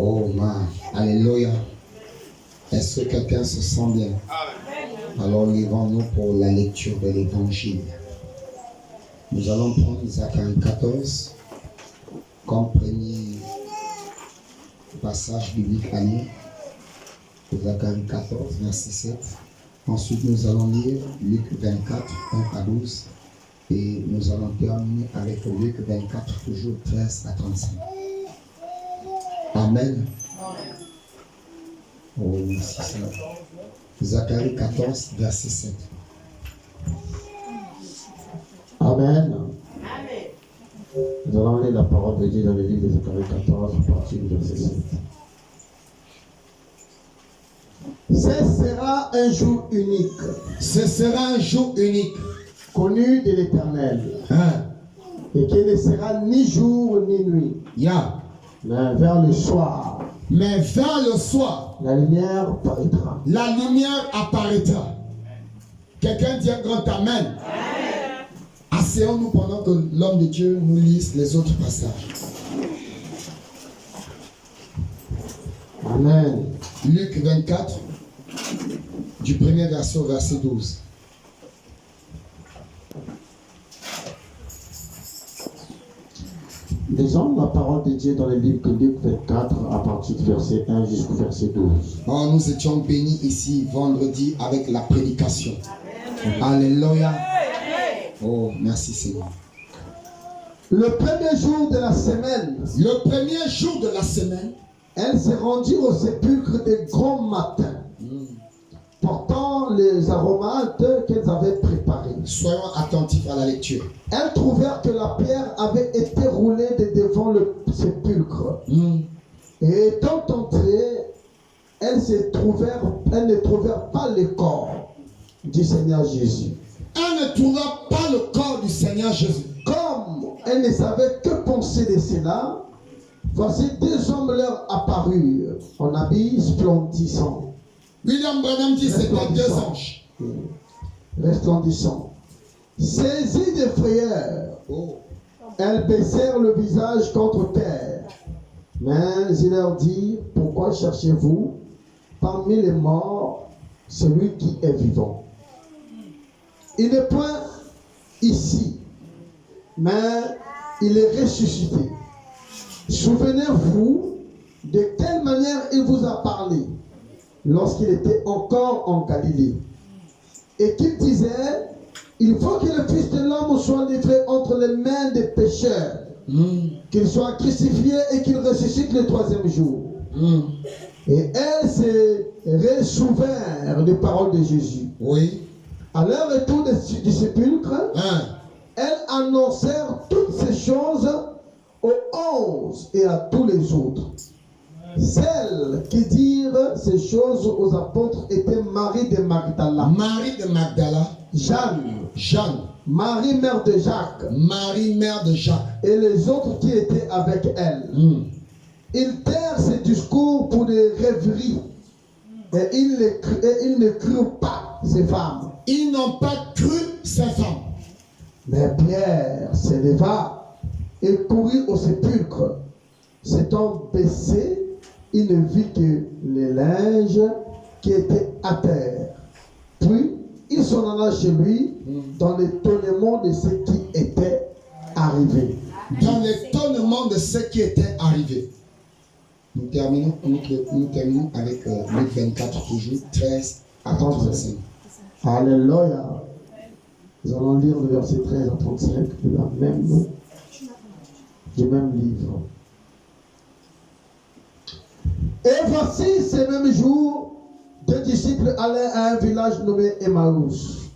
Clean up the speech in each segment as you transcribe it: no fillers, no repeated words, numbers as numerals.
Oh man, alléluia. Est-ce que quelqu'un se sent bien? Alors levons-nous pour la lecture de l'évangile. Nous allons prendre Zacharie 14 comme premier passage biblique à lire. Zacharie 14, verset 7. Ensuite, nous allons lire Luc 24, 1 à 12. Et nous allons terminer avec Luc 24, toujours 13 à 35. Amen. Oh, merci Seigneur. Zacharie 14, verset 7. Amen. Nous allons lire la parole de Dieu dans le livre de Zacharie 14, à partir du verset 7. Ce sera un jour unique. Ce sera un jour unique. Connu de l'Éternel. Hein? Et qui ne sera ni jour ni nuit. Yeah. Mais vers le soir. Mais vers le soir, la lumière paraîtra. La lumière apparaîtra. Quelqu'un dit un grand amen. Asseyons-nous pendant que l'homme de Dieu nous lise les autres passages. Amen. Luc 24, du premier verset au verset 12. Lisons la parole de Dieu dans le livre de Luc 24 à partir du verset 1 jusqu'au verset 12. Oh, nous étions bénis ici vendredi avec la prédication. Alléluia. Oh, merci Seigneur. Le premier jour de la semaine. Le premier jour de la semaine. Elle s'est rendue au sépulcre de grand matin. Portant les aromates qu'elles avaient préparés. Soyons attentifs à la lecture. Elles trouvèrent que la pierre avait été roulée de devant le sépulcre. Et étant entrées, elles ne trouvèrent pas le corps du Seigneur Jésus. Elles ne trouvèrent pas le corps du Seigneur Jésus. Comme elles ne savaient que penser de cela, voici deux hommes leur apparurent en habits splendissants. William Branham dit c'était deux anges. Resplendissants. Saisies de frayeur, elles baissèrent le visage contre terre. Mais il leur dit, pourquoi cherchez-vous parmi les morts celui qui est vivant? Il n'est point ici, mais il est ressuscité. Souvenez-vous de quelle manière il vous a parlé lorsqu'il était encore en Galilée, et qu'il disait, il faut que le Fils de l'homme soit livré entre les mains des pécheurs, qu'il soit crucifié et qu'il ressuscite le troisième jour. Et elles se ressouvinrent des paroles de Jésus. Oui. À leur retour du sépulcre, elles annoncèrent toutes ces choses aux 11 et à tous les autres. Celles qui dirent ces choses aux apôtres étaient Marie de Magdala. Marie de Magdala. Jeanne. Marie mère de Jacques. Marie mère de Jacques. Et les autres qui étaient avec elle. Ils tinrent ces discours pour des rêveries. Et ils ne crurent pas ces femmes. Ils n'ont pas cru ces femmes. Mais Pierre se leva et courut au sépulcre. S'étant baissé, il ne vit que les linges qui étaient à terre. Puis, il s'en alla chez lui dans l'étonnement de ce qui était arrivé. Dans l'étonnement de ce qui était arrivé. Nous terminons avec Luc 24, toujours 13 à 35. Alléluia. Nous allons lire le verset 13 à 35 du même livre. Et voici ces mêmes jours, deux disciples allaient à un village nommé Emmaüs,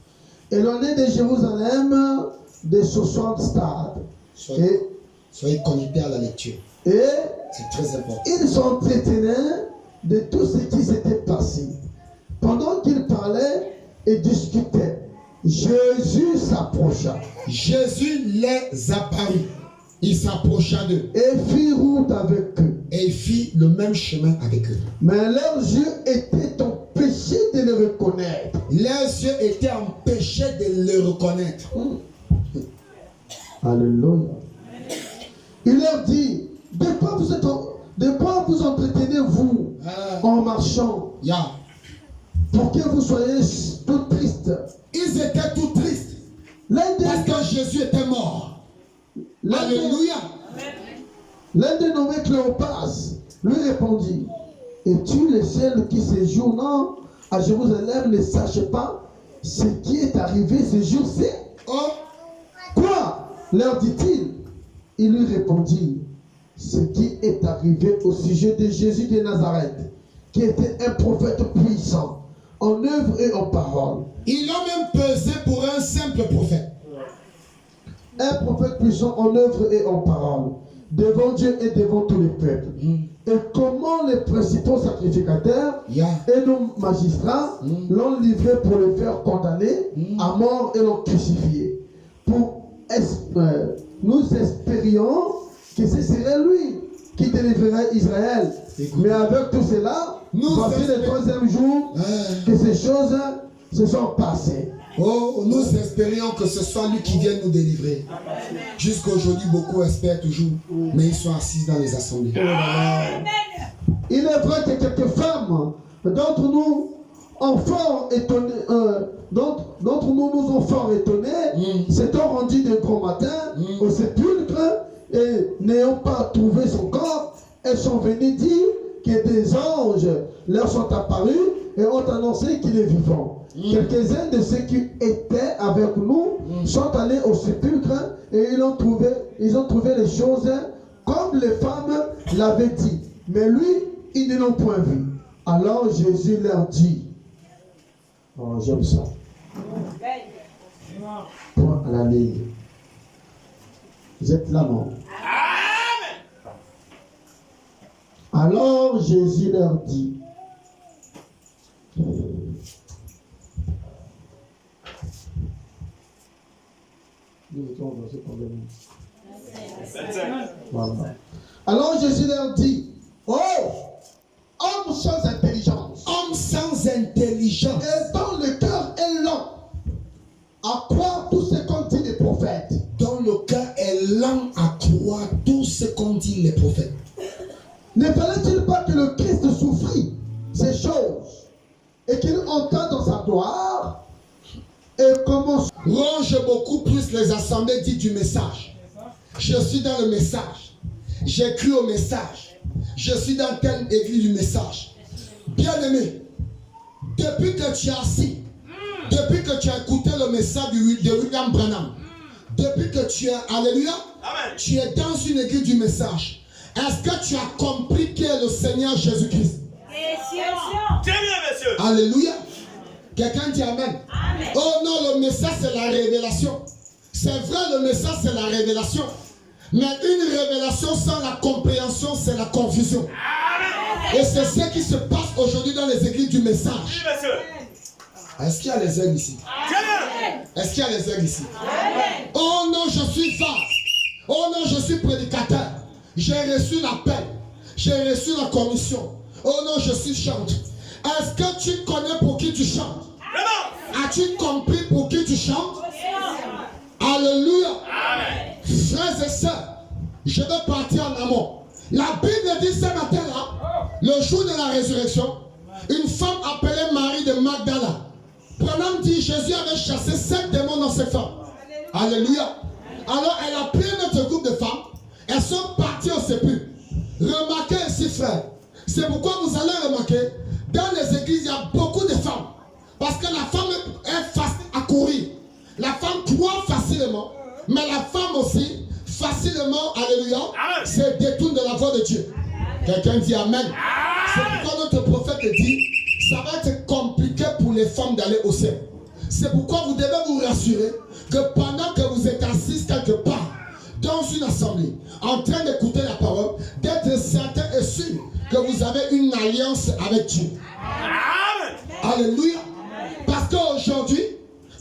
éloigné de Jérusalem de 60 stades. Soyez connectés à la lecture. Et c'est très important. Ils s'entretenaient de tout ce qui s'était passé. Pendant qu'ils parlaient et discutaient, Jésus s'approcha. Jésus les apparut. Il s'approcha d'eux. Et fit route avec eux. Et il fit le même chemin avec eux. Mais leurs yeux étaient empêchés de le reconnaître. Leurs yeux étaient empêchés de le reconnaître. Alléluia. Il leur dit, de quoi vous entretenez Yeah. pour que vous soyez tout tristes. Ils étaient tout tristes L'un des, parce que Jésus était mort. l'un des- Alléluia. l'un des nommés Cléopas lui répondit, es-tu le seul qui séjournant à Jérusalem ne sache pas ce qui est arrivé ce jour-ci? Oh, Quoi? Leur dit-il. Il lui répondit, ce qui est arrivé au sujet de Jésus de Nazareth, qui était un prophète puissant, en œuvre et en parole. ils l'ont même pesé pour un simple prophète. Un prophète puissant en œuvre et en parole, devant Dieu et devant tous les peuples. Et comment les principaux sacrificateurs Yeah. et nos magistrats l'ont livré pour le faire condamner à mort et l'ont crucifié. Nous espérions que ce serait lui qui délivrerait Israël. Écoute. Mais avec tout cela, Nous voici le espérons. troisième jour que ces choses se sont passées. Oh, nous espérions que ce soit lui qui vienne nous délivrer. Jusqu'aujourd'hui, beaucoup espèrent toujours, mais ils sont assis dans les assemblées. Il est vrai que quelques femmes d'entre nous ont fort étonné, d'entre nous nous ont fort étonnés, s'étant rendus d'un grand matin au sépulcre et n'ayant pas trouvé son corps, elles sont venues dire que des anges leur sont apparus et ont annoncé qu'il est vivant. Quelques-uns de ceux qui étaient avec nous sont allés au sépulcre et ils ont trouvé les choses comme les femmes l'avaient dit. Mais lui, ils ne l'ont point vu. Alors Jésus leur dit, oh j'aime ça, point à la ligne. Vous êtes là, non? Alors Jésus leur dit, nous étions au verset combien? Voilà. Alors Jésus leur dit, oh, homme sans intelligence, Homme sans intelligence, et dont le cœur est lent à croire tout ce qu'ont dit les prophètes. dont le cœur est lent à croire tout ce qu'ont dit les prophètes. Ne fallait-il pas que le Christ souffrit ces choses et qu'il entre dans sa gloire? Et comment Ronge beaucoup plus les assemblées dites du message. Je suis dans le message. J'ai cru au message. Je suis dans telle église du message. Bien-aimé, depuis que tu es assis, depuis que tu as écouté le message de William Branham, depuis que tu es, alléluia, tu es dans une église du message. Est-ce que tu as compris qui est le Seigneur Jésus-Christ? Très bien, monsieur. Alléluia. Quelqu'un dit Amen. Oh non, le message c'est la révélation. C'est vrai, le message c'est la révélation. Mais une révélation sans la compréhension, c'est la confusion. Et c'est ce qui se passe aujourd'hui dans les églises du Oui, message. monsieur. Est-ce qu'il y a les aigles ici? Très bien. Est-ce qu'il y a les aigles ici? Oh non, je suis phare. Oh non, je suis prédicateur. J'ai reçu l'appel. J'ai reçu la commission. Oh non, je suis chanteur. Est-ce que tu connais pour qui tu chantes? Vraiment. As-tu compris pour qui tu chantes? Alléluia. Frères et sœurs, je vais partir en amont. La Bible dit ce matin-là, le jour de la résurrection, une femme appelée Marie de Magdala. Branham dit Jésus avait chassé 7 démons dans ces femmes. Alléluia. Alors elle a pris notre groupe de femmes. Elles sont parties au sépulcre. Remarquez ici, frère. C'est pourquoi vous allez remarquer, dans les églises, il y a beaucoup de femmes. Parce que la femme est facile à courir. La femme croit facilement. Mais la femme aussi, facilement, alléluia, se détourne de la voix de Dieu. Quelqu'un dit Amen. C'est pourquoi notre prophète dit, ça va être compliqué pour les femmes d'aller au ciel. C'est pourquoi vous devez vous rassurer que pendant que vous êtes assis quelque part, dans une assemblée, en train d'écouter la parole, d'être certain et sûr que vous avez une alliance avec Dieu. Alléluia. Parce qu'aujourd'hui,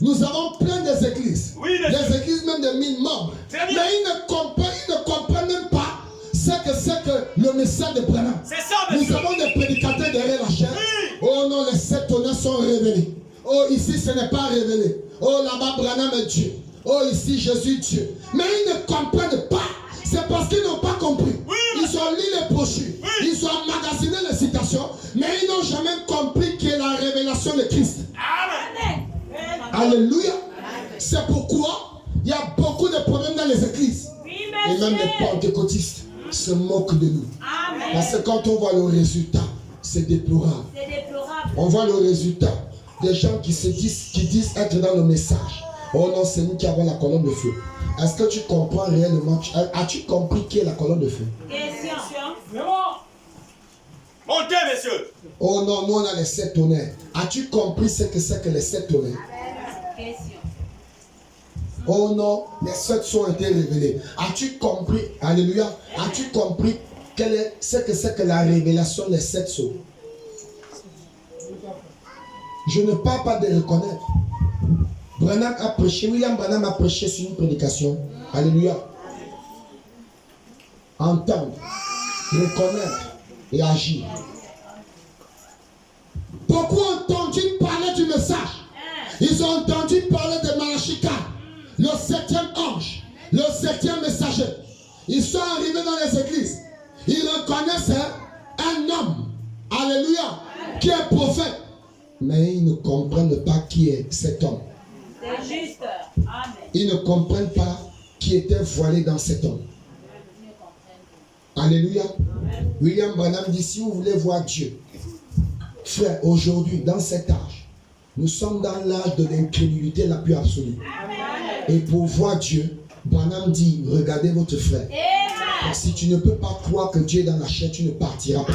nous avons plein des églises. Oui, des églises même de 1000 membres. Mais Très bien. ils ne comprennent même pas ce que c'est que le message de Branham. C'est ça, Nous monsieur. avons des prédicateurs derrière la chair. Oui. Oh non, les 7 tonnerres sont révélés. Oh, ici, ce n'est pas révélé. Oh, là-bas, Branham est Dieu. Oh, ici, Jésus est Dieu. Mais ils ne comprennent pas. C'est parce qu'ils n'ont pas compris. Oui. Ils ont lu les brochures. Oui. Ils ont emmagasiné les citations. Mais ils n'ont jamais compris Et même les pentecôtistes se moquent de nous. Amen. Parce que quand on voit le résultat, c'est déplorable. C'est déplorable. On voit le résultat des gens qui disent être dans le message. Oh non, c'est nous qui avons la colonne de feu. Est-ce que tu comprends réellement? As-tu compris qui est la colonne de feu? Question. Montez, messieurs. Oh non, nous on a les 7 tonnerres. As-tu compris ce que c'est que les 7 tonnerres? Question. Oh non, les 7 sont été révélés. As-tu compris? Alléluia. As-tu compris ce que c'est que la révélation des 7 sceaux? Je ne parle pas de reconnaître. Branham a prêché, William Branham a prêché sur une prédication. Alléluia. Entendre, reconnaître et agir. Beaucoup ont entendu parler du message. Ils ont entendu parler de Malachi 4, le 7e ange, le 7e messager. Ils sont arrivés dans les églises. Ils reconnaissent un homme, alléluia, qui est prophète. Mais ils ne comprennent pas qui est cet homme. C'est juste. Amen. Ils ne comprennent pas qui était voilé dans cet homme. Alléluia. William Branham dit, si vous voulez voir Dieu, frère, aujourd'hui, dans cet âge, nous sommes dans l'âge de l'incrédulité la plus absolue. Et pour voir Dieu, Branham dit, regardez votre frère. Si tu ne peux pas croire que Dieu est dans la chair, tu ne partiras pas.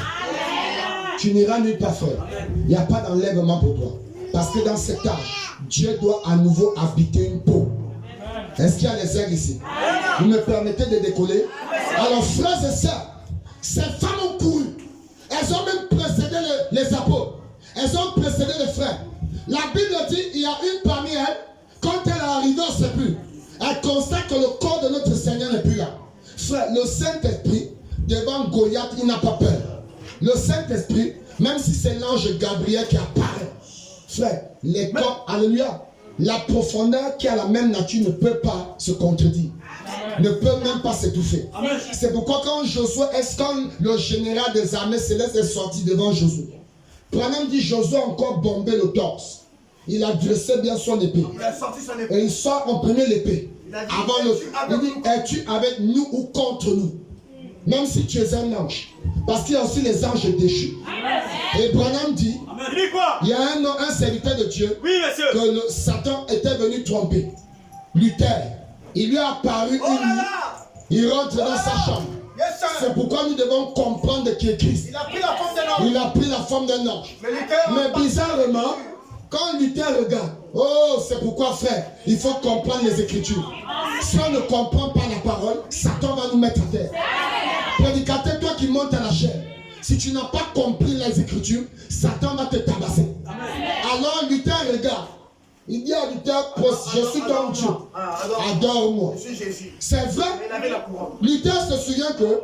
Tu n'iras nulle part, frère. Il n'y a pas d'enlèvement pour toi. Parce que dans cet âge, Dieu doit à nouveau habiter une peau. Est-ce qu'il y a les ailes ici? Vous me permettez de décoller? Alors, frères et sœurs, ces femmes ont couru. Elles ont même précédé les apôtres. Elles ont précédé les frères. La Bible dit, il y a une parmi elles, quand elle est arrivée au sépulcre, elle constate que le corps de notre Seigneur n'est plus là. Frère, le Saint-Esprit, devant Goliath, il n'a pas peur. Le Saint-Esprit, même si c'est l'ange Gabriel qui apparaît, frère, les corps, alléluia, la profondeur qui a la même nature ne peut pas se contredire. Ne peut même pas s'étouffer. C'est pourquoi quand Josué, quand le général des armées célestes est sorti devant Josué, Branham dit Josué a encore bombé le torse. Il a dressé bien son épée. Il a sorti son épée. Et il sort en premier l'épée. Il dit, es-tu avec nous ou contre nous? Même si tu es un ange. Parce qu'il y a aussi les anges déchus. Et Branham dit, il y a un serviteur de Dieu que Satan était venu tromper. Luther. Il lui a apparu une nuit. Il rentre dans sa chambre. C'est pourquoi nous devons comprendre qui est Christ. Il a pris la forme d'un ange. Il a pris la forme d'un ange. Mais bizarrement, quand Luther regarde, oh, c'est pourquoi, frère, il faut comprendre les Écritures. Si on ne comprend pas la parole, Satan va nous mettre à terre. Prédicateur, toi qui montes à la chair, si tu n'as pas compris les Écritures, Satan va te tabasser. Alors Luther regarde. Il dit à Luther, je suis ton Dieu. Adore-moi. C'est vrai. Luther se souvient que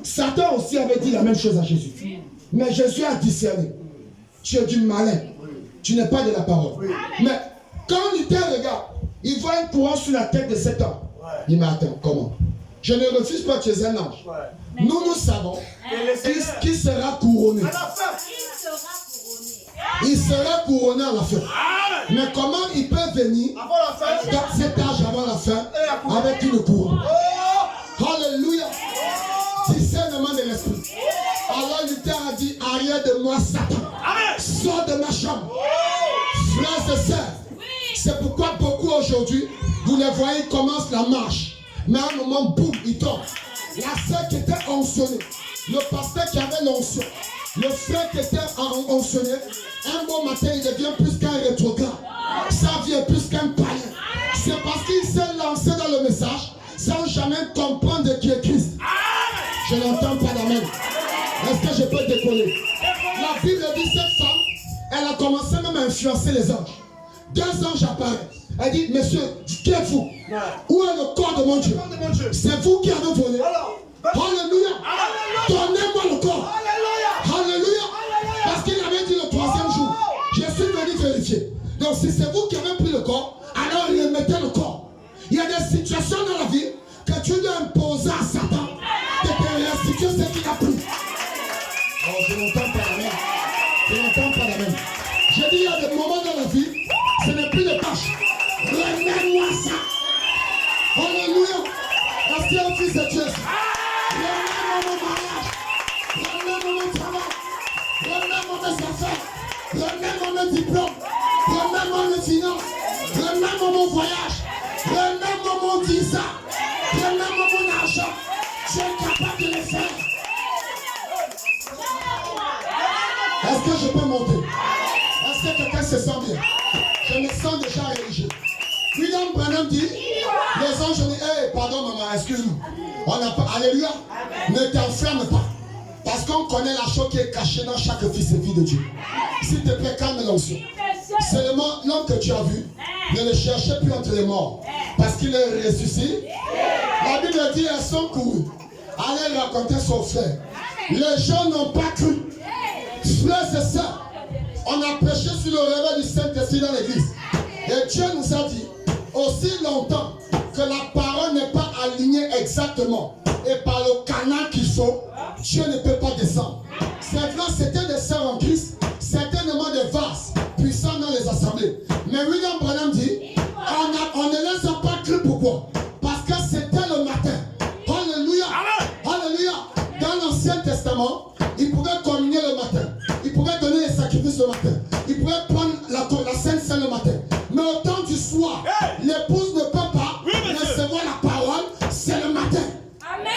Satan aussi avait dit la même chose à Jésus. Mais Jésus a discerné. Tu es du malin. Tu n'es pas de la parole. Mais quand Luther regarde, il voit une couronne sur la tête de cet homme. Il dit, mais attends, comment? Je ne refuse pas que tu es un ange. Nous savons qui sera couronné. Il sera couronné à la fin. Mais comment il peut venir dans cet âge avant la fin avec une couronne? Alléluia. Discernement de l'esprit. Alors Luther a dit, arrière de moi Satan. Sors de ma chambre. Frères et sœurs, c'est pourquoi beaucoup aujourd'hui, vous les voyez, commencent la marche. Mais à un moment, boum, il tombe. La sœur qui était onctionnée, le pasteur qui avait l'onction, le frère qui était oncionné, un bon matin, il devient plus qu'un rétrograde. Ça vient plus qu'un païen. C'est parce qu'il s'est lancé dans le message sans jamais comprendre qui est Christ. Je n'entends pas d'amen. Est-ce que je peux décoller? La Bible dit cette femme, elle a commencé même à influencer les anges. 2 anges apparaissent. Elle dit, monsieur, qui êtes-vous? Où est le corps de mon Dieu? C'est vous qui avez volé. Alléluia. Donnez-moi le corps. Alléluia. Parce qu'il avait dit le 3e jour, je suis venu vérifier. Donc si c'est vous qui avez pris le corps, alors remettez le corps. Il y a des situations dans la vie que tu dois imposer à Satan de te restituer ce qu'il a pris. Oh, je n'entends pas la même. Je n'entends pas la même. Je dis, il y a des moments dans la vie, ce n'est plus des tâches. Remets-moi ça. Alléluia. Est-ce qu'il y bénisse Dieu. Remets mon mariage. Remets mon travail. Remets mes affaires. Remets mon diplôme. Remets mes finances. Remets mon voyage. Remets mon visa. Remets mon argent. Tu es capable de le faire. Est-ce que je peux monter? Est-ce que quelqu'un se sent bien? Je me sens déjà religieux. William Branham dit, les anges disent, hey, pardon maman, excuse-moi. On n'a pas, alléluia, ne t'enflamme pas. Parce qu'on connaît la chose qui est cachée dans chaque fils et fille de Dieu. S'il te plaît, calme l'onction. Seulement, l'homme que tu as vu, ne le cherchez plus entre les morts. Parce qu'il est ressuscité. La Bible dit, elles sont courues. Allez raconter son frère. Les gens n'ont pas cru. Frères et sœurs, on a prêché sur le réveil du Saint-Esprit dans l'église. Et Dieu nous a dit, aussi longtemps que la parole n'est pas alignée exactement et par le canal qu'il faut, Dieu ne peut pas descendre. C'est vrai, c'était des sœurs en Christ, certainement des vases puissants dans les assemblées. Mais William Branham dit, on ne les a pas cru. Pourquoi? Parce que c'était le matin. Alléluia. Alléluia. Dans l'Ancien Testament, ils pouvaient communier le matin. Ils pouvaient donner les sacrifices le matin. Ils pouvaient prendre la Sainte Seine le matin. Mais au temps du soir, l'épouse ne peut pas recevoir la parole, c'est le matin. Amen.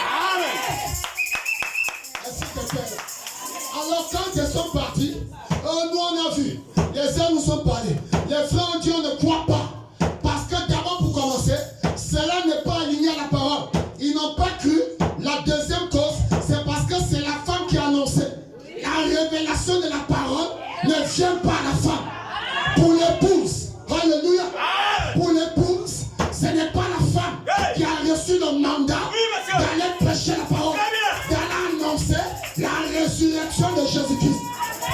Alors quand ils sont partis, nous on a vu, les hommes nous sont parlés. Les frères ont dit on ne croit pas. Parce que d'abord pour commencer, cela n'est pas aligné à la parole. Ils n'ont pas cru. La deuxième cause, c'est parce que c'est la femme qui a annoncé. La révélation de la parole ne vient pas à la femme. Pour l'épouse, alléluia. Pour l'épouse, ce n'est pas la femme qui a reçu le mandat d'aller prêcher la parole, d'aller annoncer la résurrection de Jésus-Christ.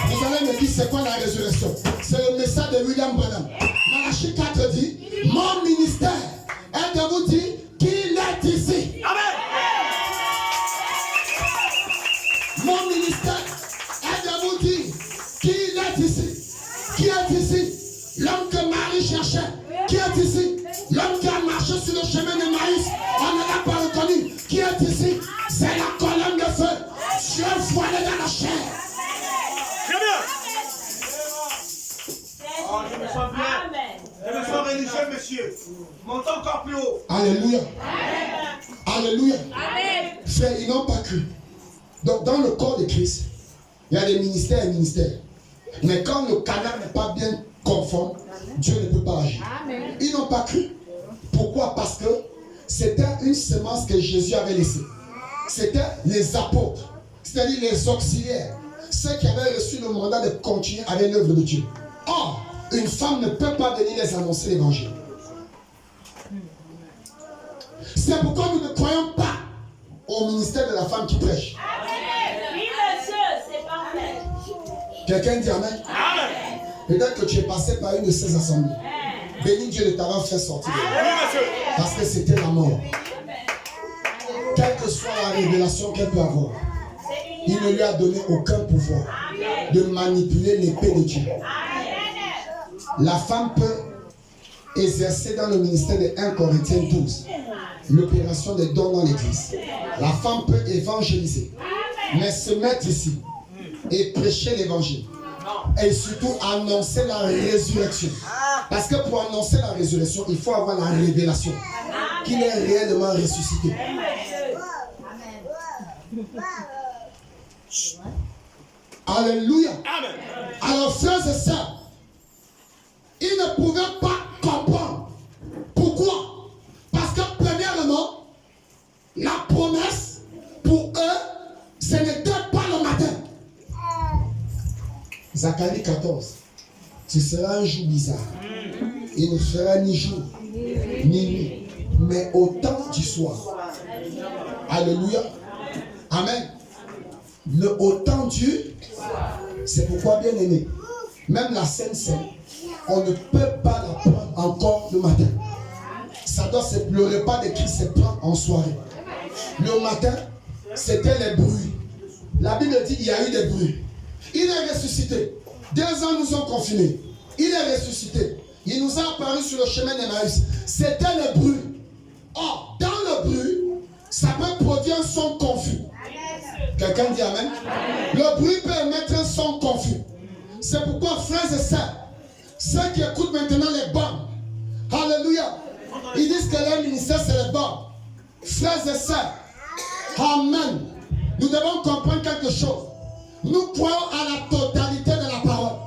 Vous allez me dire c'est quoi la résurrection? C'est le message de William Branham. Malachie 4 dit, mon ministère est de vous dire qu'il est ici. Mon ministère est de vous dire qu'il est ici. Qui est ici? L'homme que Marie cherchait. Qui est ici? L'homme qui a marché sur le chemin de Maïs. On ne l'a pas reconnu. Qui est ici? C'est la colonne de feu. Dieu voilé dans la chair. Très bien. Je me sens bien. Je me sens religieux, monsieur. Monte encore plus haut. Alléluia. Alléluia. Amen. Frère, ils n'ont pas cru. Donc dans le corps de Christ, il y a des ministères et ministères. Mais quand le canal n'est pas bien conforme, Dieu ne peut pas agir. Amen. Ils n'ont pas cru. Pourquoi? Parce que c'était une semence que Jésus avait laissée. C'était les apôtres, c'est-à-dire les auxiliaires, ceux qui avaient reçu le mandat de continuer avec l'œuvre de Dieu. Or, une femme ne peut pas venir les annoncer l'évangile. C'est pourquoi nous ne croyons pas au ministère de la femme qui prêche. Oui, monsieur, c'est parfait. Quelqu'un dit Amen. Peut-être que tu es passé par une de ces assemblées. Bénis Dieu de t'avoir fait sortir. Parce que c'était la mort. Quelle que soit la révélation qu'elle peut avoir, il ne lui a donné aucun pouvoir de manipuler l'épée de Dieu. La femme peut exercer dans le ministère de 1 Corinthiens 12 l'opération des dons dans l'église. La femme peut évangéliser, mais se mettre ici et prêcher l'évangile. Et surtout annoncer la résurrection. Parce que pour annoncer la résurrection, il faut avoir la révélation qu'il est réellement ressuscité. Alléluia. Alors frères et sœurs, ils ne pouvaient pas comprendre. Pourquoi? Parce que premièrement, la promesse pour eux, ce n'était pas le matin. Zacharie 14. Tu seras un jour bizarre. Il ne fera ni jour, ni nuit, mais au temps du soir. Alléluia. Amen. Le au temps du, c'est pourquoi, bien aimé, même la Sainte Seine, on ne peut pas la prendre encore le matin. Ça doit se pleurer pas de qui se prend en soirée. Le matin, c'était les bruits. La Bible dit qu'il y a eu des bruits. Il est ressuscité. 2 ans nous ont confinés. Il est ressuscité. Il nous a apparu sur le chemin d'Emmaüs. C'était le bruit. Or, dans le bruit, Ça peut produire un son confus. Quelqu'un dit amen. Le bruit peut émettre un son confus. C'est pourquoi, frères et sœurs, ceux qui écoutent maintenant les bancs, alléluia, ils disent que leur ministère c'est les bancs. Frères et sœurs, amen. Nous devons comprendre quelque chose. Nous croyons à la totalité de la parole,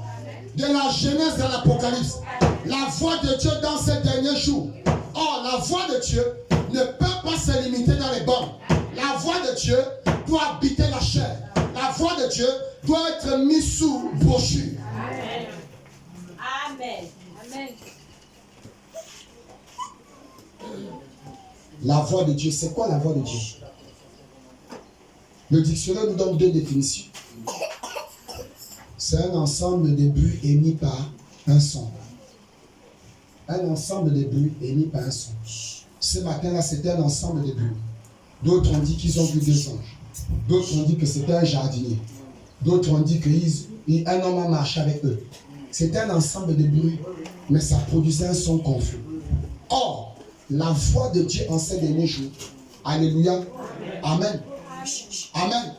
de la Genèse à l'Apocalypse. La voix de Dieu dans ces derniers jours. Or, la voix de Dieu ne peut pas se limiter dans les bancs. La voix de Dieu doit habiter la chair. La voix de Dieu doit être mise sous brochure. Amen. Amen. Amen. La voix de Dieu, c'est quoi la voix de Dieu? Le dictionnaire nous donne deux définitions. C'est un ensemble de bruits émis par un son. Un ensemble de bruits émis par un son. Ce matin-là, c'était un ensemble de bruits. D'autres ont dit qu'ils ont vu des anges. D'autres ont dit que c'était un jardinier. D'autres ont dit qu'un homme a marché avec eux. C'était un ensemble de bruits, mais ça produisait un son confus. Or, la voix de Dieu en ces derniers jours, alléluia, amen, amen.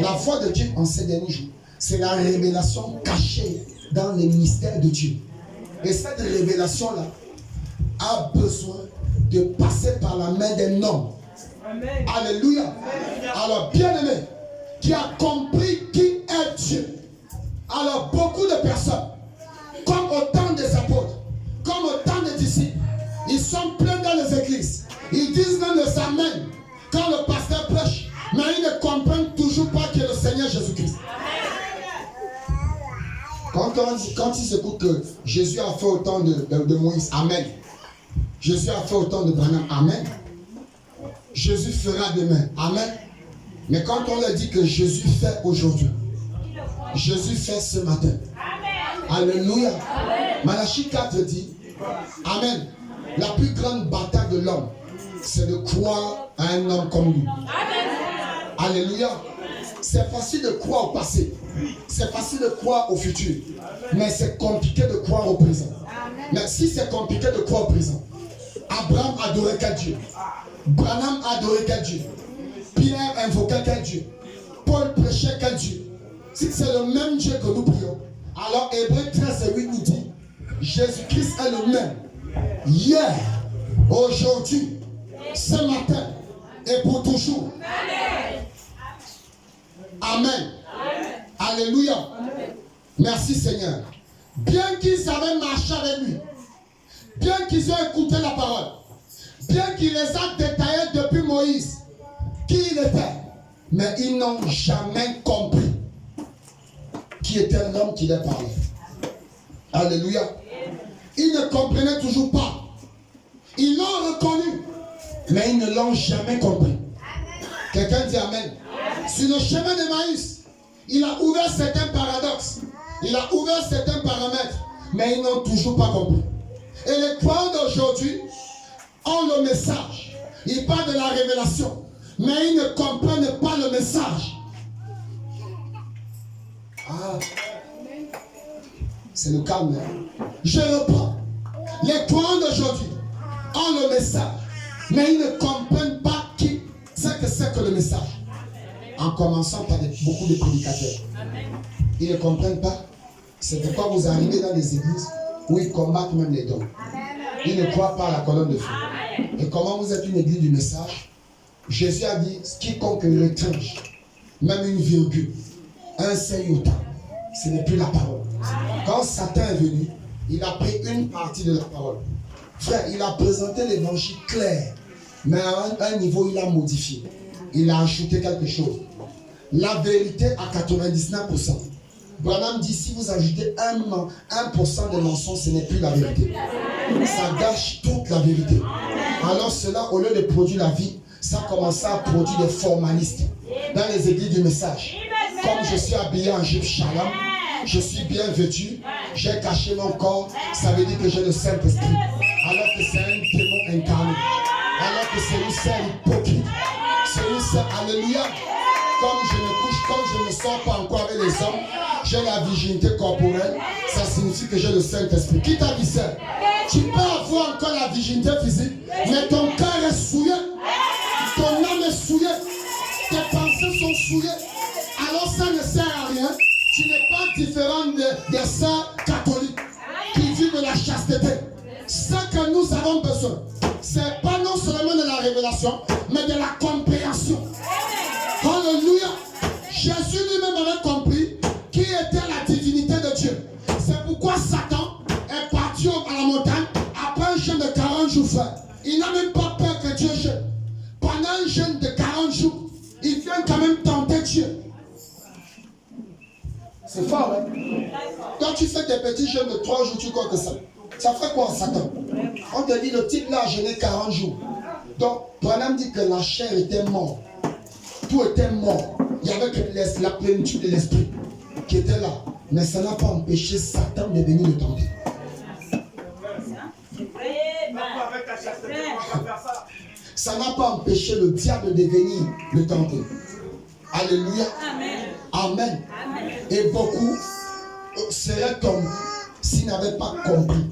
La voix de Dieu en ces derniers jours, c'est la révélation cachée dans les mystères de Dieu. Et cette révélation-là a besoin de passer par la main d'un homme. Amen. Alléluia. Alors, bien-aimé, qui a compris qui est Dieu. Alors, beaucoup de personnes, comme au temps des apôtres, comme au temps des disciples, ils sont pleins dans les églises. Ils disent même les amens quand le pasteur prêche, mais ils ne comprennent toujours pas que le Seigneur Jésus-Christ. Quand ils écoutent que Jésus a fait autant de Moïse, amen. Jésus a fait autant de Branham, amen. Jésus fera demain, amen. Mais quand on leur dit que Jésus fait aujourd'hui, Jésus fait ce matin. Amen. Alléluia. Malachie 4 dit, amen. La plus grande bataille de l'homme, c'est de croire à un homme comme lui. Amen. Alléluia. C'est facile de croire au passé. C'est facile de croire au futur. Mais c'est compliqué de croire au présent. Mais si c'est compliqué de croire au présent, Abraham adorait quel Dieu? Branham adorait quel Dieu? Pierre invoquait quel Dieu? Paul prêchait quel Dieu? Si c'est le même Dieu que nous prions, alors Hébreux 13:8 nous dit, Jésus-Christ est le même. Hier, aujourd'hui, ce matin et pour toujours. Amen. Alléluia. Merci Seigneur. Bien qu'ils avaient marché avec lui, bien qu'ils aient écouté la parole, bien qu'il les a détaillés depuis Moïse, qui il était, mais ils n'ont jamais compris qui était l'homme qui les parlait. Alléluia. Ils ne comprenaient toujours pas. Ils l'ont reconnu, mais ils ne l'ont jamais compris. Quelqu'un dit amen. Sur le chemin de Maïs, il a ouvert certains paradoxes, il a ouvert certains paramètres, mais ils n'ont toujours pas compris. Et les croyants d'aujourd'hui ont le message. Ils parlent de la révélation, mais ils ne comprennent pas le message. Ah, c'est le calme. Je reprends. Les croyants d'aujourd'hui ont le message, mais ils ne comprennent pas qui c'est que le message. En commençant par beaucoup de prédicateurs. Ils ne comprennent pas. C'est pourquoi vous arrivez dans les églises où ils combattent même les dons. Ils ne croient pas à la colonne de feu. Et comment vous êtes une église du message? Jésus a dit, quiconque retranche, même une virgule, un seul iota, ce n'est plus la parole. Quand Satan est venu, il a pris une partie de la parole. Frère, il a présenté l'évangile clair, mais à un niveau, il a modifié. Il a ajouté quelque chose. La vérité à 99%. Branham dit, si vous ajoutez 1% de mensonge, ce n'est plus la vérité. Ça gâche toute la vérité. Alors cela, au lieu de produire la vie, ça commence à produire des formalistes. Dans les églises du message. Comme je suis habillé en jupe shalom, je suis bien vêtu, j'ai caché mon corps, ça veut dire que j'ai le Saint-Esprit. Alors que c'est un démon incarné. Alors que c'est une sœur hypocrite. C'est une sœur, alléluia. Comme je me couche, comme je ne sors pas encore avec les hommes, j'ai la virginité corporelle, ça signifie que j'ai le Saint-Esprit. Qui t'a dit ça? Tu peux avoir encore la virginité physique, mais ton cœur est souillé. ton âme est souillée, tes pensées sont souillées, alors ça ne sert à rien. Tu n'es pas différent des sœurs catholiques qui vivent de la chasteté. Ce que nous avons besoin, c'est pas non seulement de la révélation, mais de la compréhension. Alléluia. Jésus lui-même avait compris qui était la divinité de Dieu. C'est pourquoi Satan est parti à la montagne après un jeûne de 40 jours. Frère. Il n'a même pas peur que Dieu jeûne. Pendant un jeûne de 40 jours, il vient quand même tenter Dieu. C'est fort, hein? Quand tu fais des petits jeûnes de 3 jours, tu crois que ça fait quoi, Satan? On te dit, le type là a jeûné 40 jours. Donc, Branham dit que la chair était morte. Tout était mort. Il y avait que la plénitude de l'esprit qui était là. Mais ça n'a pas empêché Satan de venir le tenter. Ça n'a pas empêché le diable de venir le tenter. Alléluia. Amen. Amen. Amen. Et beaucoup seraient tombés s'ils n'avaient pas compris.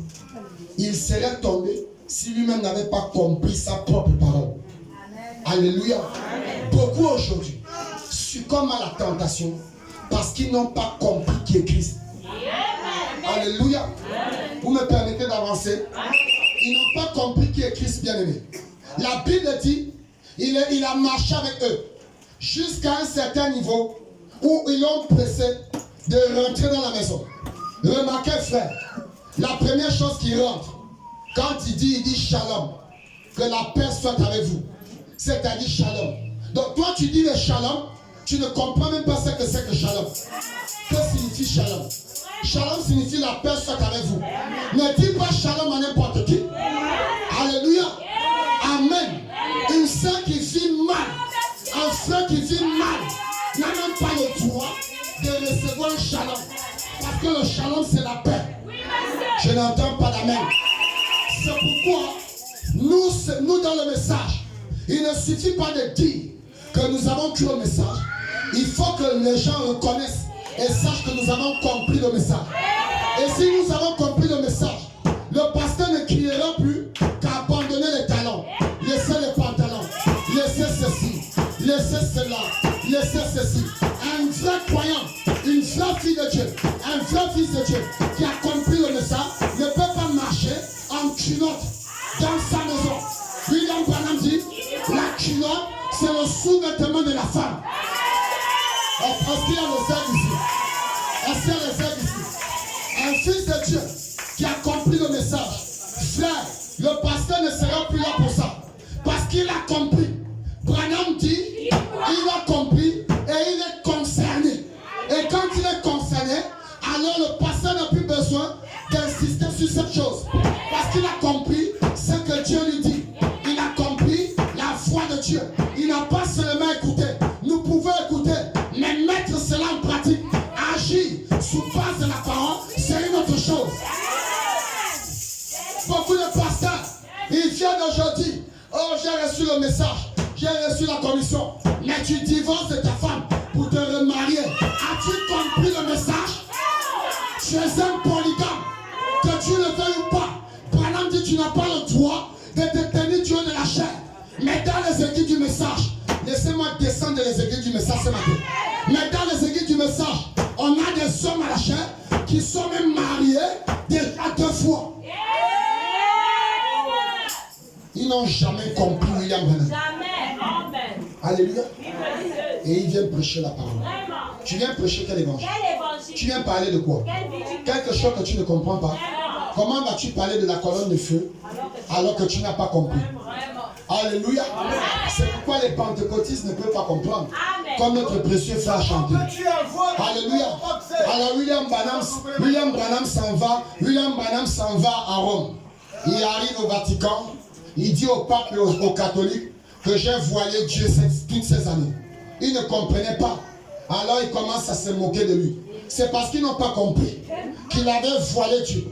Il serait tombé si lui-même n'avait pas compris sa propre parole. Amen. Alléluia. Amen. Beaucoup aujourd'hui succombent à la tentation parce qu'ils n'ont pas compris qui est Christ. Amen. Alléluia. Amen. Vous me permettez d'avancer? Ils n'ont pas compris qui est Christ, bien-aimé. La Bible dit, il a marché avec eux jusqu'à un certain niveau où ils l'ont pressé de rentrer dans la maison. Remarquez, frère, la première chose qui rentre, quand il dit shalom, que la paix soit avec vous. C'est-à-dire shalom. Donc toi tu dis le shalom, tu ne comprends même pas ce que c'est que shalom. Que signifie shalom? Shalom signifie la paix soit avec vous. Ne dis pas shalom à n'importe qui. Alléluia. Amen. Une sœur qui vit mal, un frère qui vit mal, n'a même pas le droit de recevoir un shalom. Parce que le shalom c'est la paix. Je n'entends pas d'amen. C'est pourquoi nous dans le message, il ne suffit pas de dire que nous avons cru au message. Il faut que les gens reconnaissent et sachent que nous avons compris le message. Et si nous avons compris le message, le pasteur ne criera plus qu'à abandonner les talons, laisser les pantalons, laisser ceci, laisser cela, laisser ceci. Un vrai croyant, une vraie fille de Dieu, un vrai fils de Dieu qui a compris le message ne peut pas marcher en culotte dans sa maison. William Branham dit, la culotte c'est le sous-vêtement de la femme. Est-ce qu'il y a les aides ici? Est-ce qu'il y a les aides ici? Un fils de Dieu qui a compris le message, frère, le pasteur ne sera plus là pour ça. Parce qu'il a compris. Branham dit, il a compris et il est concerné. Et quand il est concerné, alors le pasteur n'a plus besoin d'insister sur cette chose. Parce qu'il a compris ce que Dieu lui dit. Il a compris la voix de Dieu. Il n'a pas seulement écouté. Nous pouvons écouter, mais mettre cela en pratique, agir sous base de la parole, c'est une autre chose. Beaucoup de pasteurs, ils viennent aujourd'hui. Oh, j'ai reçu le message, j'ai reçu la commission. Mais tu divorces de ta femme pour te remarier. As-tu compris le message? Tu es un polygame. Que tu le veuilles ou pas. Branham dit tu n'as pas le droit de te tenir du haut de la chair. Mais dans les églises du message, laissez-moi descendre les églises du message ce matin. Mais dans les églises du message, on a des hommes à la chair qui sont même mariés déjà 2 fois. Ils n'ont jamais compris William Branham. Jamais. Amen. Alléluia. Et ils viennent prêcher la parole. Vraiment. Tu viens prêcher quel évangile? Quel évangile? Tu viens parler de quoi? Quelque chose que tu ne comprends pas. Comment vas-tu parler de la colonne de feu alors que tu n'as pas compris? Alléluia. C'est pourquoi les pentecôtistes ne peuvent pas comprendre. Comme notre précieux frère a chanté. Alléluia. Alors William Branham s'en va. William Branham s'en va à Rome. Il arrive au Vatican. Il dit au pape et aux catholiques que j'ai voilé Dieu toutes ces années. Ils ne comprenaient pas. Alors ils commencent à se moquer de lui. C'est parce qu'ils n'ont pas compris qu'il avait voilé Dieu.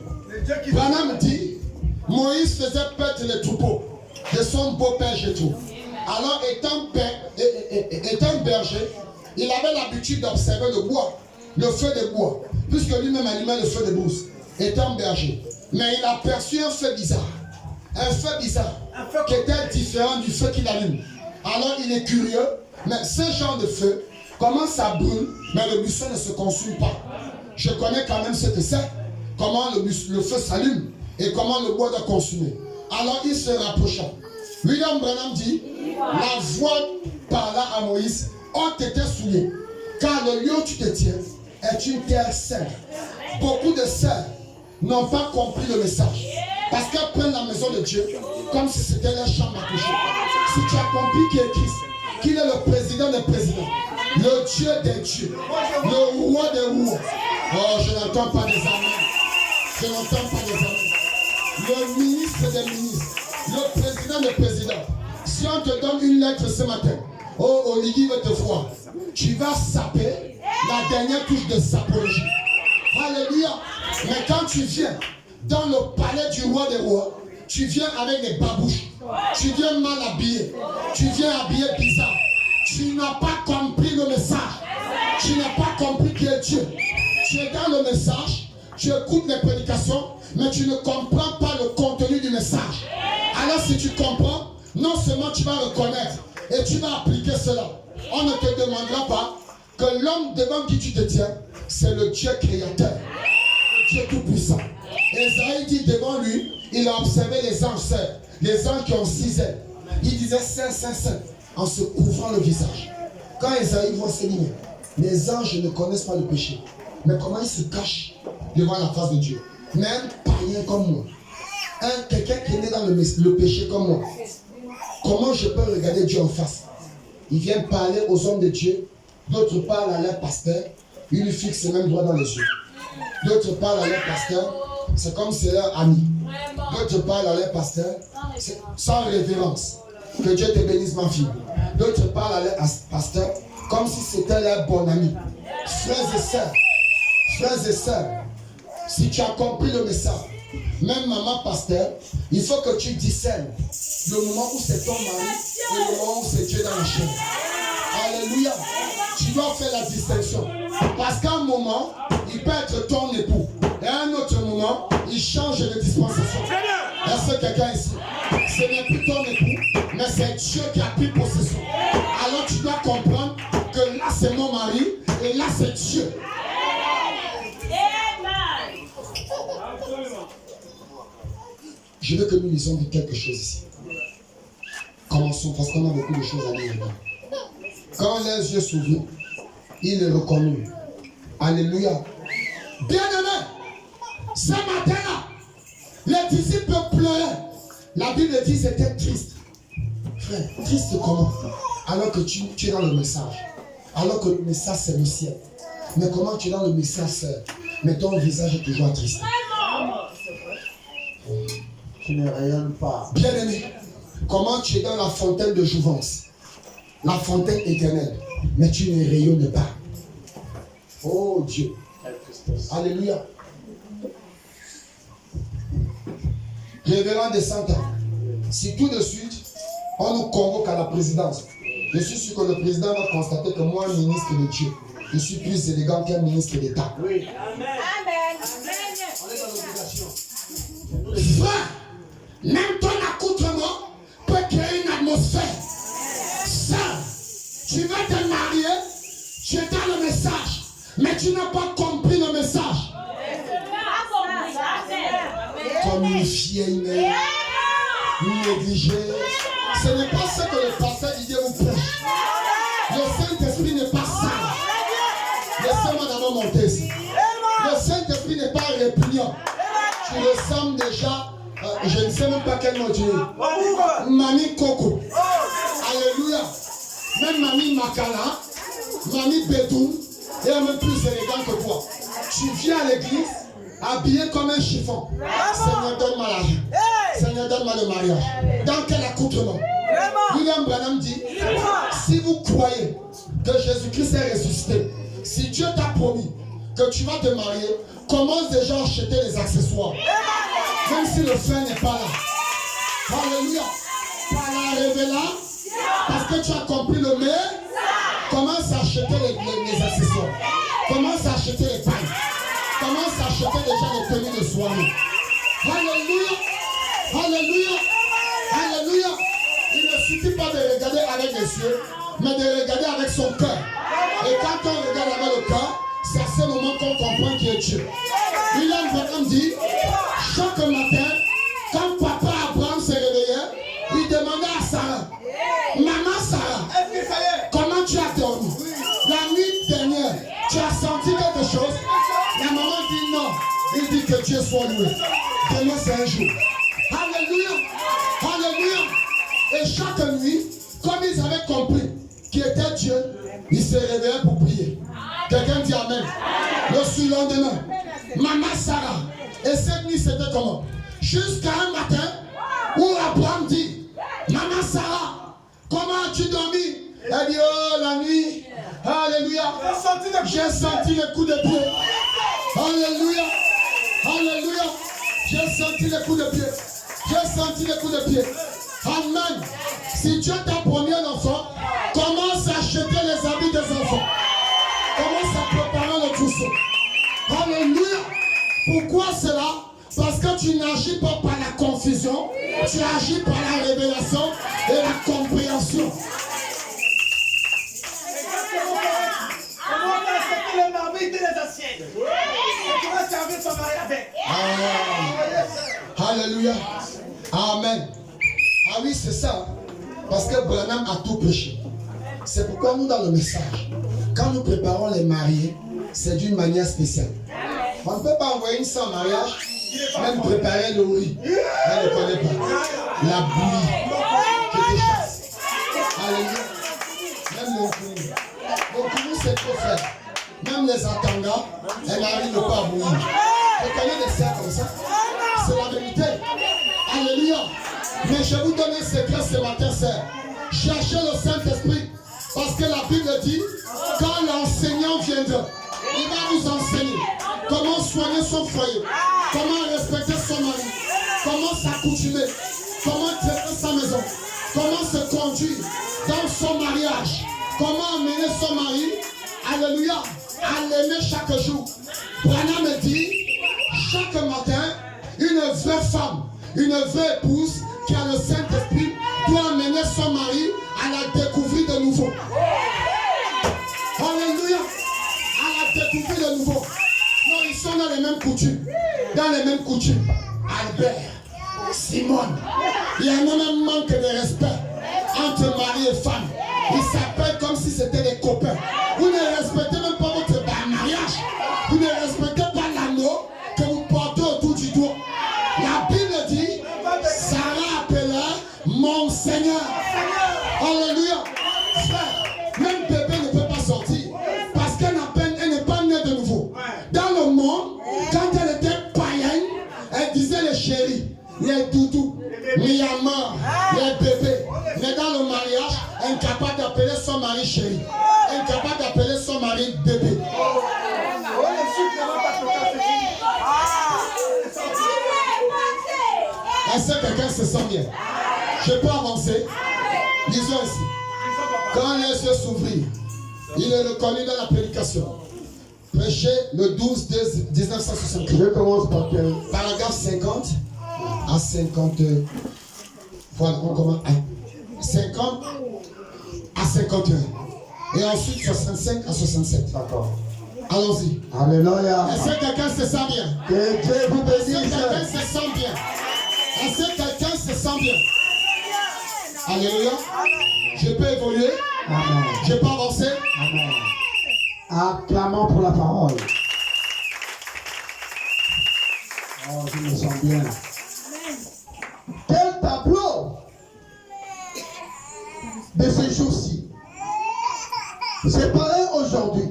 Branham dit, Moïse faisait perdre les troupeaux de son beau-père Jéthro. Alors étant berger, il avait l'habitude d'observer le bois, le feu de bois, puisque lui-même allumait le feu de brousse, étant berger. Mais il aperçut un feu bizarre. Un feu bizarre qui était différent du feu qu'il allume. Alors il est curieux, mais ce genre de feu, comment ça brûle, mais le buisson ne se consume pas. Je connais quand même ce que c'est, comment le feu s'allume et comment le bois doit consumer. Alors il se rapprocha. William Branham dit, la voix parla à Moïse, ont été souillés, car le lieu où tu te tiens est une terre sainte. Beaucoup de sœurs n'ont pas compris le message, parce qu'elles prennent la maison de Dieu comme si c'était leur chambre à coucher. Si tu as compris qui est Christ, qu'il est le président des présidents, le Dieu des dieux, le roi des rois. Oh, je n'entends pas des amens. Je n'entends pas des amens. Le ministre des ministres, le président des présidents. Si on te donne une lettre ce matin, oh, Olivier va te voir, tu vas saper la dernière touche de sapologie. Alléluia. Mais quand tu viens dans le palais du roi des rois, tu viens avec des babouches, tu viens mal habillé, tu viens habillé bizarre. Tu n'as pas compris le message. Tu n'as pas compris qui est Dieu. Tu es dans le message, tu écoutes les prédications, mais tu ne comprends pas le contenu du message. Alors si tu comprends, non seulement tu vas reconnaître et tu vas appliquer cela. On ne te demandera pas que l'homme devant qui tu te tiens, c'est le Dieu créateur, le Dieu tout-puissant. Esaïe dit devant lui, il a observé les anges seuls, les anges qui ont 6 ailes. Il disait Saint, Saint, Saint, en se couvrant le visage. Quand Esaïe voit ces lignes, les anges ne connaissent pas le péché. Mais comment ils se cachent devant la face de Dieu? Même païen comme moi, quelqu'un qui est né dans le péché comme moi, comment je peux regarder Dieu en face? Il vient parler aux hommes de Dieu, d'autres parlent à leur pasteur, ils lui fixent même droit dans les yeux. D'autres parlent à leur pasteur, c'est comme c'est leur ami. D'autres parlent à leur pasteur sans révérence. Que Dieu te bénisse, ma fille. D'autres parlent à leur pasteur comme si c'était leur bon ami. Frères et sœurs, si tu as compris le message, même maman pasteur, il faut que tu discernes le moment où c'est ton mari et le moment où c'est Dieu dans la chaîne. Alléluia. Tu dois faire la distinction. Parce qu'à un moment, il peut être ton époux. Et à un autre moment, il change de dispensation. Est-ce que quelqu'un ici? Ce n'est plus ton époux, mais c'est Dieu qui a pris possession. Alors tu dois comprendre que là c'est mon mari et là c'est Dieu. Je veux que nous lisions quelque chose ici. Commençons parce qu'on a beaucoup de choses à dire. Quand les yeux s'ouvrent, ils le reconnurent. Alléluia. Bien-aimé, ce matin-là, les disciples pleuraient. La Bible dit que c'était triste. Frère, triste comment? Alors que tu es dans le message. Alors que le message c'est le ciel. Mais comment tu es dans le message, mais ton visage est toujours triste? Tu ne rayonnes pas. Bien-aimé, comment tu es dans la fontaine de jouvence, la fontaine éternelle, mais tu ne rayonnes pas? Oh Dieu. Alléluia. Révérend des Saints, si tout de suite on nous convoque à la présidence, je suis sûr que le président va constater que moi, ministre de Dieu, je suis plus élégant qu'un ministre d'État. Amen. On est dans l'obligation. Frère, même ton accoutrement peut créer une atmosphère. Ça, tu vas te marier, tu es dans le message, mais tu n'as pas compris le message. Comme une vieille mère, négligée. Ce n'est pas ce que le pasteur Didier vous prêche. Le Saint-Esprit n'est pas sale. Laissez-moi d'abord monter ici. Le Saint-Esprit n'est pas répugnant. Tu ressembles déjà, je ne sais même pas quel mot tu es. Mamie Coco. Alléluia. Même Mamie Makala, Mamie Bétoum, est même plus élégante que toi. Tu viens à l'église habillé comme un chiffon. Seigneur, donne-moi l'argent. Seigneur, donne-moi le mariage. Dans quel accoutrement? William Branham dit, si vous croyez que Jésus-Christ est ressuscité, si Dieu t'a promis que tu vas te marier, commence déjà à acheter les accessoires. Même si le frère n'est pas là. Alléluia. Par la révélation, parce que tu as compris le mais, commence à acheter les accessoires. Commence à acheter les pailles. Commence à acheter déjà les tenues de soirée. Alléluia. Alléluia. Alléluia. Il ne suffit pas de regarder avec yeux, mais de regarder avec son cœur. Et quand on regarde avec le cœur, c'est à ce moment qu'on comprend qui est Dieu. William Branham dit, chaque matin, quand papa Abraham se réveillait, il demandait à Sarah, maman Sarah, comment tu as dormi? La nuit dernière, tu as senti quelque chose? La maman dit non. Il dit que Dieu soit loué. Demain c'est un jour. Alléluia. Alléluia. Et chaque nuit, comme ils avaient compris qui était Dieu, ils se réveillaient pour prier. Quelqu'un dit Amen. Le surlendemain, maman Sarah. Et cette nuit c'était comment? Jusqu'à un matin où Abraham dit, maman Sarah, comment as-tu dormi? Elle dit, oh la nuit, alléluia, j'ai senti le coup de pied. Alléluia, alléluia, j'ai senti le coup de pied. J'ai senti le coup de pied. Amen. Si Dieu t'a promis un enfant, commence à acheter les habits des enfants. Commence à préparer le trousseau. Alléluia. Pourquoi cela? Parce que tu n'agis pas par la confusion, tu agis par la révélation et la compréhension. Comment tu as accepté les marmites et les assiettes? Et tu vas servir ton mari avec. Alléluia. Amen. Ah oui, c'est ça. Parce que Branham a tout péché. C'est pourquoi nous, dans le message, quand nous préparons les mariés, c'est d'une manière spéciale. On ne peut pas envoyer une sans mariage, même préparer le riz. Elle ne connaît pas. La bouillie qui déchasse. Alléluia. Même le kounou. Le kounou, c'est trop faible. Même les atangas, elles n'arrivent pas à bouillir. Vous connaissez des sœurs comme ça? C'est la vérité. Alléluia. Mais je vous donne un secret ce matin, sœur. Cherchez le Saint-Esprit. Parce que la Bible dit, quand l'enseignant viendra, il va vous enseigner comment soigner son foyer, comment respecter son mari, comment s'accoutumer, comment traiter sa maison, comment se conduire dans son mariage, comment amener son mari, alléluia, à l'aimer chaque jour. Branham me dit, chaque matin, une vraie femme, une vraie épouse qui a le Saint-Esprit doit amener son mari à la découvrir de nouveau. Alléluia. À la découvrir de nouveau. Non, ils sont dans les mêmes coutumes. Dans les mêmes coutumes. Albert, Simone. Il y a un même manque de respect entre mari et femme. Ils s'appellent comme si c'était des copains. Vous ne respectez même pas votre mariage. Vous ne respectez pas l'anneau que vous portez autour du doigt. La Bible dit, Sarah appela mon Seigneur. Alléluia. Frère, même bébé ne peut pas sortir parce qu'elle n'est pas née de nouveau. Dans le monde, quand elle était païenne, elle disait les chéris, les doudous, les amants, les bébés. Mais dans le mariage, incapable d'appeler son mari chéri, incapable d'appeler son mari bébé. Est-ce que quelqu'un se sent bien? Je peux avancer? Lisons ici. Quand les yeux s'ouvrirent, il est reconnu dans la prédication. Prêché le 12-1964. Je commence par quel? Paragraphe 50 à 50. Voilà, on commence à 50 à 51. Et ensuite 65 à 67. D'accord. Allons-y. Alléluia. Est-ce que quelqu'un se sent bien? Que Dieu vous Est-ce que bénisse. quelqu'un se sent bien? Est-ce que quelqu'un se sent bien? Alléluia. Je peux évoluer. Amen. Je peux avancer. Amen. Acclamons pour la parole. Oh, je me sens bien. Quel tableau de ces jours-ci. C'est pareil aujourd'hui.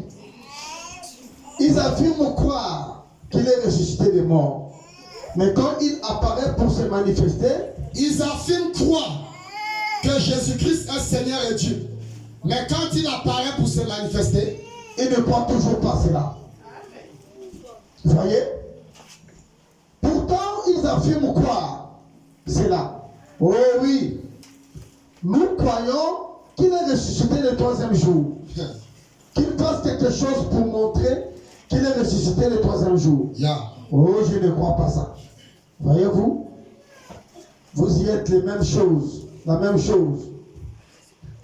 Ils affirment croire qu'il est ressuscité des morts. Mais quand il apparaît pour se manifester, ils affirment croire que Jésus-Christ est Seigneur et Dieu. Mais quand il apparaît pour se manifester, ils ne croient toujours pas cela. Vous voyez? Pourtant, ils affirment croire cela. Oh oui, nous croyons qu'il est ressuscité le troisième jour. Qu'il fasse quelque chose pour montrer qu'il est ressuscité le troisième jour. Oh, je ne crois pas ça. Voyez-vous? Vous y êtes les mêmes choses, la même chose.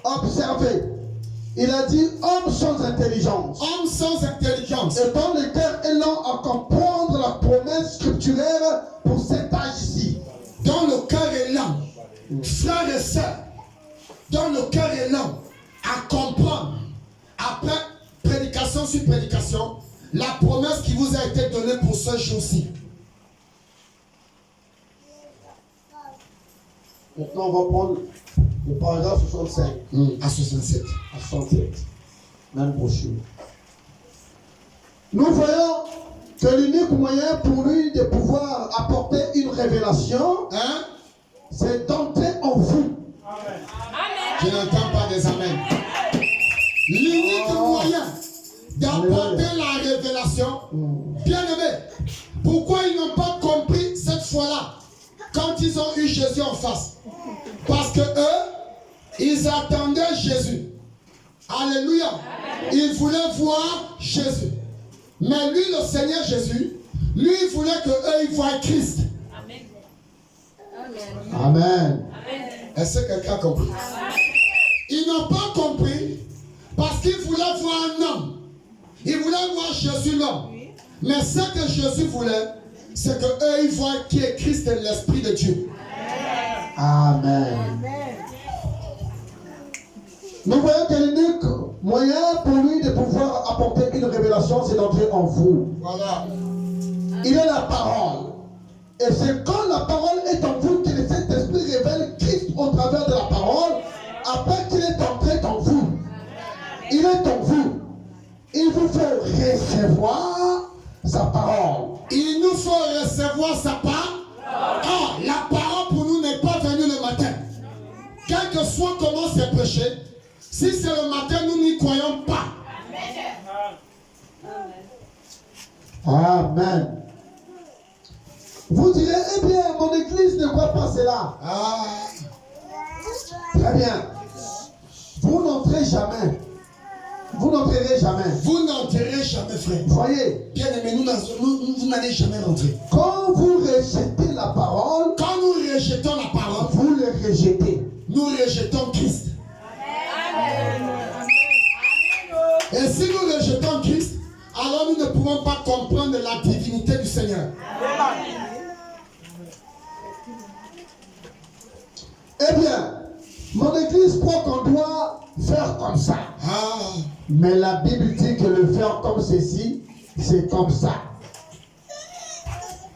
Observez. Il a dit homme sans intelligence. Homme sans intelligence. Et dont le cœur est lent à comprendre la promesse scripturaire pour cet âge-ci. Dont le cœur est lent. Frères et sœurs, dont le cœur est lent à comprendre, après prédication sur prédication, la promesse qui vous a été donnée pour ce jour-ci. Maintenant, on va prendre le paragraphe 65. À 67. À 67. Même brochure. Nous voyons que l'unique moyen pour lui de pouvoir apporter une révélation, Hein? c'est d'entrer en vous. Je n'entends pas des amens. L'unique moyen d'apporter la révélation, bien aimé, pourquoi ils n'ont pas compris cette fois-là quand ils ont eu Jésus en face? Parce que eux, ils attendaient Jésus. Alléluia. Ils voulaient voir Jésus. Mais lui, le Seigneur Jésus, lui, il voulait que eux, ils voient Christ. Amen. Est-ce que quelqu'un a compris? Ils n'ont pas compris parce qu'ils voulaient voir un homme. Ils voulaient voir Jésus l'homme. Mais ce que Jésus voulait, c'est que eux, ils voient qui est Christ et l'Esprit de Dieu. Amen. Nous voyons que l'unique moyen pour lui de pouvoir apporter une révélation, c'est d'entrer en vous. Voilà. Il est la parole. Et c'est quand la parole est en vous que le Saint-Esprit révèle Christ au travers de la parole, après qu'il est entré en vous. Il est en vous. Il vous faut recevoir sa parole. Il nous faut recevoir sa parole. Ah, la parole pour nous n'est pas venue le matin. Quel que soit comment c'est prêché, si c'est le matin, nous n'y croyons pas. Amen. Vous direz, eh bien, mon église ne croit pas cela. Ah. Très bien. Vous n'entrez jamais. Vous n'entrerez jamais. Vous n'entrerez jamais, frère. Voyez. Bien aimé, vous n'allez jamais rentrer. Quand vous rejetez la parole, Quand nous rejetons la parole, vous le rejetez. nous rejetons Christ. Et si nous rejetons Christ, alors nous ne pouvons pas comprendre la divinité du Seigneur. Eh bien, mon église croit qu'on doit faire comme ça. Ah. Mais la Bible dit que le faire comme ceci, c'est comme ça.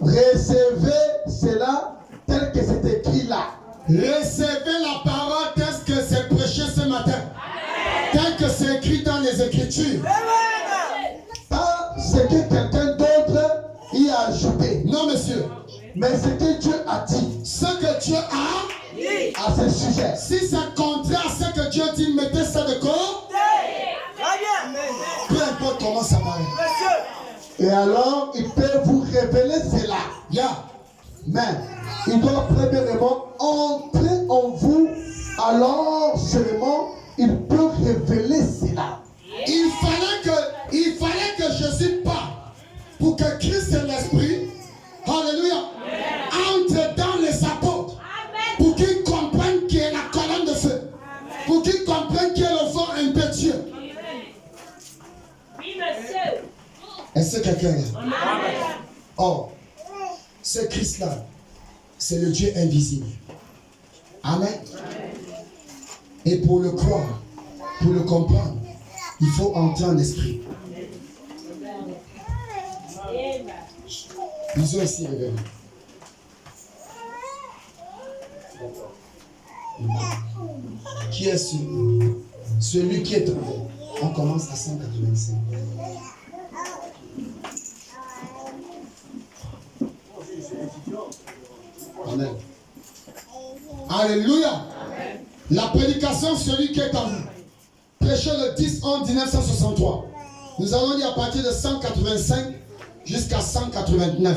Recevez cela tel que c'est écrit là. Recevez la parole telle que c'est prêché ce matin. Tel que c'est écrit dans les Écritures. Pas ce que quelqu'un d'autre y a ajouté. Non, monsieur. Mais ce que Dieu a dit. Ce que Dieu a à ce sujet. Si c'est contraire à ce que Dieu dit, mettez ça de côté. Peu importe comment ça va. Et alors, il peut vous révéler cela. Yeah. Mais il doit premièrement entrer en vous. Alors seulement, il peut révéler cela. Il fallait que Jésus parle pour que Christ et l'Esprit, alléluia, entre dans les apôtres. Pour qu'ils comprennent qui est la colonne de feu. Pour qu'ils comprennent qui est le vent impétueux. Oui, monsieur. Est-ce que quelqu'un est là? Oh, ce Christ-là, c'est le Dieu invisible. Amen. Et pour le croire, pour le comprendre, il faut entrer en esprit. Ils ont ici révélé. Qui est celui qui est tombé? On commence à 185. Amen. Alléluia. La prédication, celui qui est en vous. Prêchez le 10-11-1963. Nous allons lire à partir de 185 jusqu'à 189.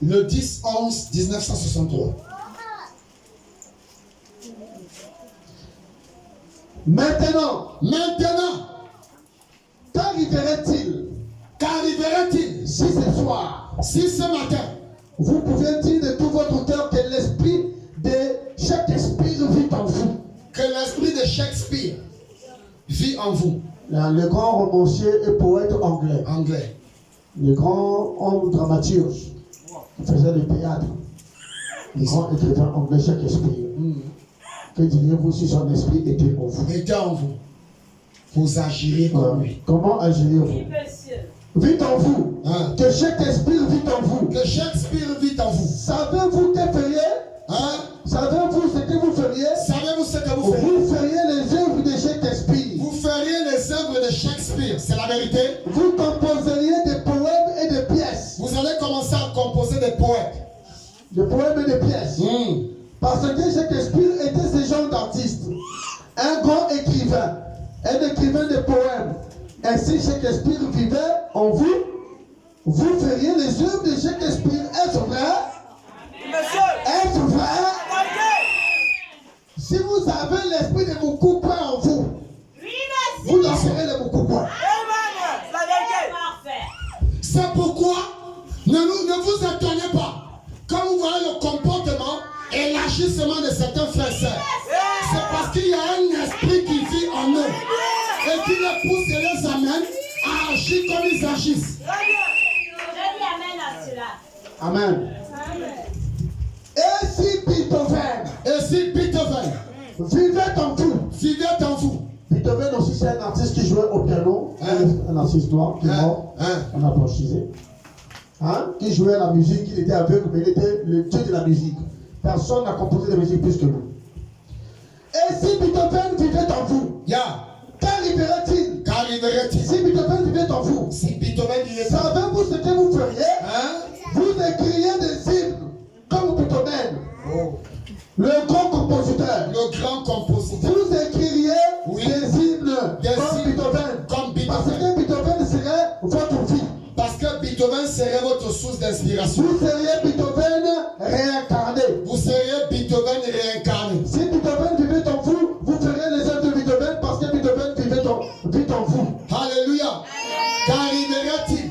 Le 10-11-1963. Maintenant, Maintenant, qu'arriverait-il qu'arriverait-il Si ce soir, si ce matin, vous pouvez dire de tout votre cœur que l'esprit de Shakespeare vit en vous. que l'esprit de Shakespeare vit en vous, Le grand romancier et poète anglais, anglais, le grand homme dramaturge qui faisait le théâtre, le grand écrivain anglais Shakespeare. Que diriez-vous si son esprit était en vous? était en vous, vous agirez comme lui. Comment agiriez-vous? Oui, monsieur. Vit en vous. Hein? Que Shakespeare vit en vous. Que Shakespeare vit en vous. Savez-vous que feriez? Hein? Savez-vous ce que vous feriez? Savez-vous ce que vous faites? Vous feriez les œuvres de Shakespeare. Vous feriez les œuvres de Shakespeare, c'est la vérité. Vous composeriez des poèmes et des pièces. Vous allez commencer à composer des poètes. Des poèmes et des pièces. Parce que Shakespeare était ce genre d'artiste. Un grand écrivain. Un écrivain de poèmes. Et si Shakespeare vivait en vous, vous feriez les œuvres de Shakespeare. Est-ce vrai? Est-ce vrai? Si vous avez l'esprit de Moukoupa en vous, vous lancerez le Moukoupa. C'est pourquoi ne vous étonnez pas quand vous voyez le comportement et l'agissement de certains frères et sœurs. C'est parce qu'il y a un esprit qui vit en eux et qui les pousse et les amène à agir comme ils agissent. Je dis amen à cela. Amen. Amen. Et si Beethoven Et si Beethoven vivait en vous, vivait en vous, Beethoven aussi c'est un artiste qui jouait au piano, un artiste noir qui est mort, on a franchisé, qui jouait la musique, il était aveugle, mais il était le dieu de la musique. Personne n'a composé de musique plus que lui. Et si Beethoven vivait en vous, qu'arriverait-il? qu'arriverait-il? Si Beethoven vivait en vous, Si Beethoven vivait en vous, savez-vous ce que vous feriez? Vous écririez des hymnes comme Beethoven, le grand compositeur. le grand compositeur, Vous écririez des hymnes Des comme hymnes Beethoven. comme Parce Beethoven, que Beethoven serait votre vie. parce que Beethoven serait votre source d'inspiration. Vous seriez Beethoven réincarné. Vous seriez Beethoven réincarné. Si Beethoven vivait en vous, vous feriez les œuvres de Beethoven parce que Beethoven vit en vous. Alléluia. Qu'arriverait-il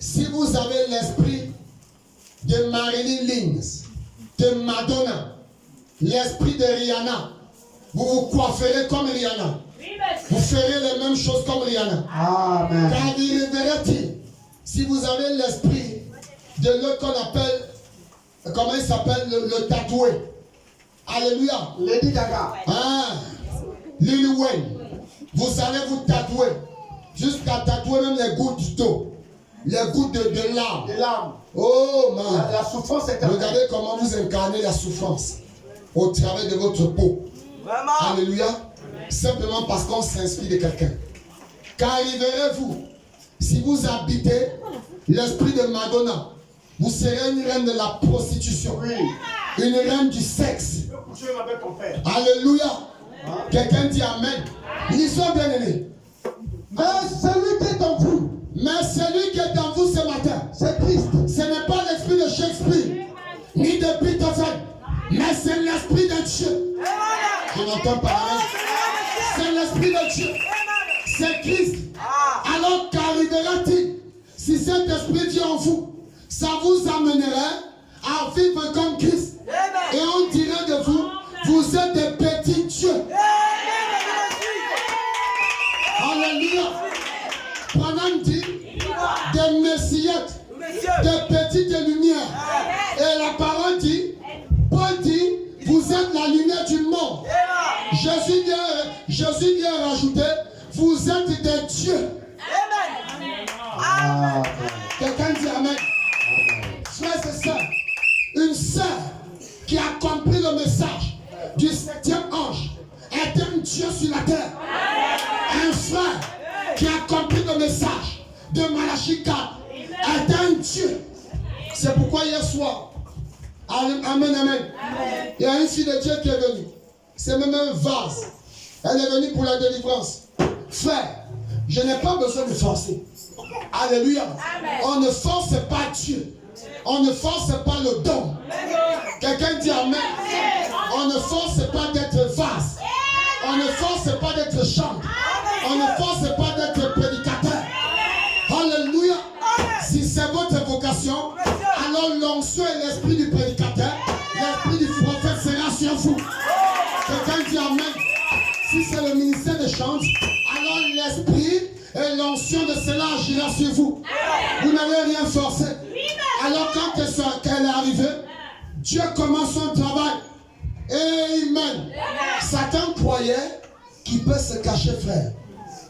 si vous avez l'esprit de Marilyn Lynch, de Madonna, l'esprit de Rihanna? Vous vous coifferez comme Rihanna. Oui, monsieur. Vous ferez les mêmes choses comme Rihanna. Amen. Qu'arriverait-il si vous avez l'esprit de l'autre qu'on appelle, comment il s'appelle, le tatoué? Alléluia. Lady Gaga. Lil Wayne. Vous allez vous tatouer jusqu'à tatouer même les gouttes d'eau, les gouttes de larmes. Des larmes. Oh man. La souffrance est Regardez comment vous incarnez la souffrance au travers de votre peau. Alléluia. Simplement parce qu'on s'inspire de quelqu'un. Qu'arriverez-vous si vous habitez l'esprit de Madonna? Vous serez une reine de la prostitution. Une reine du sexe. Alléluia. Quelqu'un dit amen. Lisons bien aimé. Mais celui qui est en vous, Mais celui qui est en vous ce matin, c'est Christ. ce n'est pas l'esprit de Shakespeare, ni de Beethoven, mais c'est l'esprit de Dieu. Je n'entends pas. C'est l'esprit de Dieu. C'est Christ. Alors qu'arrivera-t-il si cet esprit vient en vous? Ça vous amènerait à vivre comme Christ. Et on dirait de vous, vous êtes des petits dieux. Alléluia. Pendant dit des messiettes, des petites lumières. Et la parole dit, Paul dit, vous êtes la lumière du monde. Jésus vient rajouter, vous êtes des dieux. Quelqu'un dit amen. Frères et sœurs, une sœur qui a compris le message du 7e ange est un Dieu sur la terre. Un frère qui a compris le message de Malachie 4 est un Dieu. C'est pourquoi hier soir, amen, amen, il y a une fille de Dieu qui est venue. C'est même un vase. Elle est venue pour la délivrance. Frère, je n'ai pas besoin de forcer. Alléluia. On ne force pas Dieu. On ne force pas le don. Quelqu'un dit amen. On ne force pas d'être vase. On ne force pas d'être chanteur. On ne force pas d'être prédicateur. Alléluia. Si c'est vocation, alors l'onction et l'esprit du prédicateur, l'esprit du prophète sera sur vous. Quelqu'un dit amen. Si c'est le ministère des chants, alors l'esprit et l'onction de cela agira sur vous. Vous n'avez rien forcé. Alors quand elle est arrivée, Dieu commence son travail. Amen. Satan croyait qu'il peut se cacher, frère.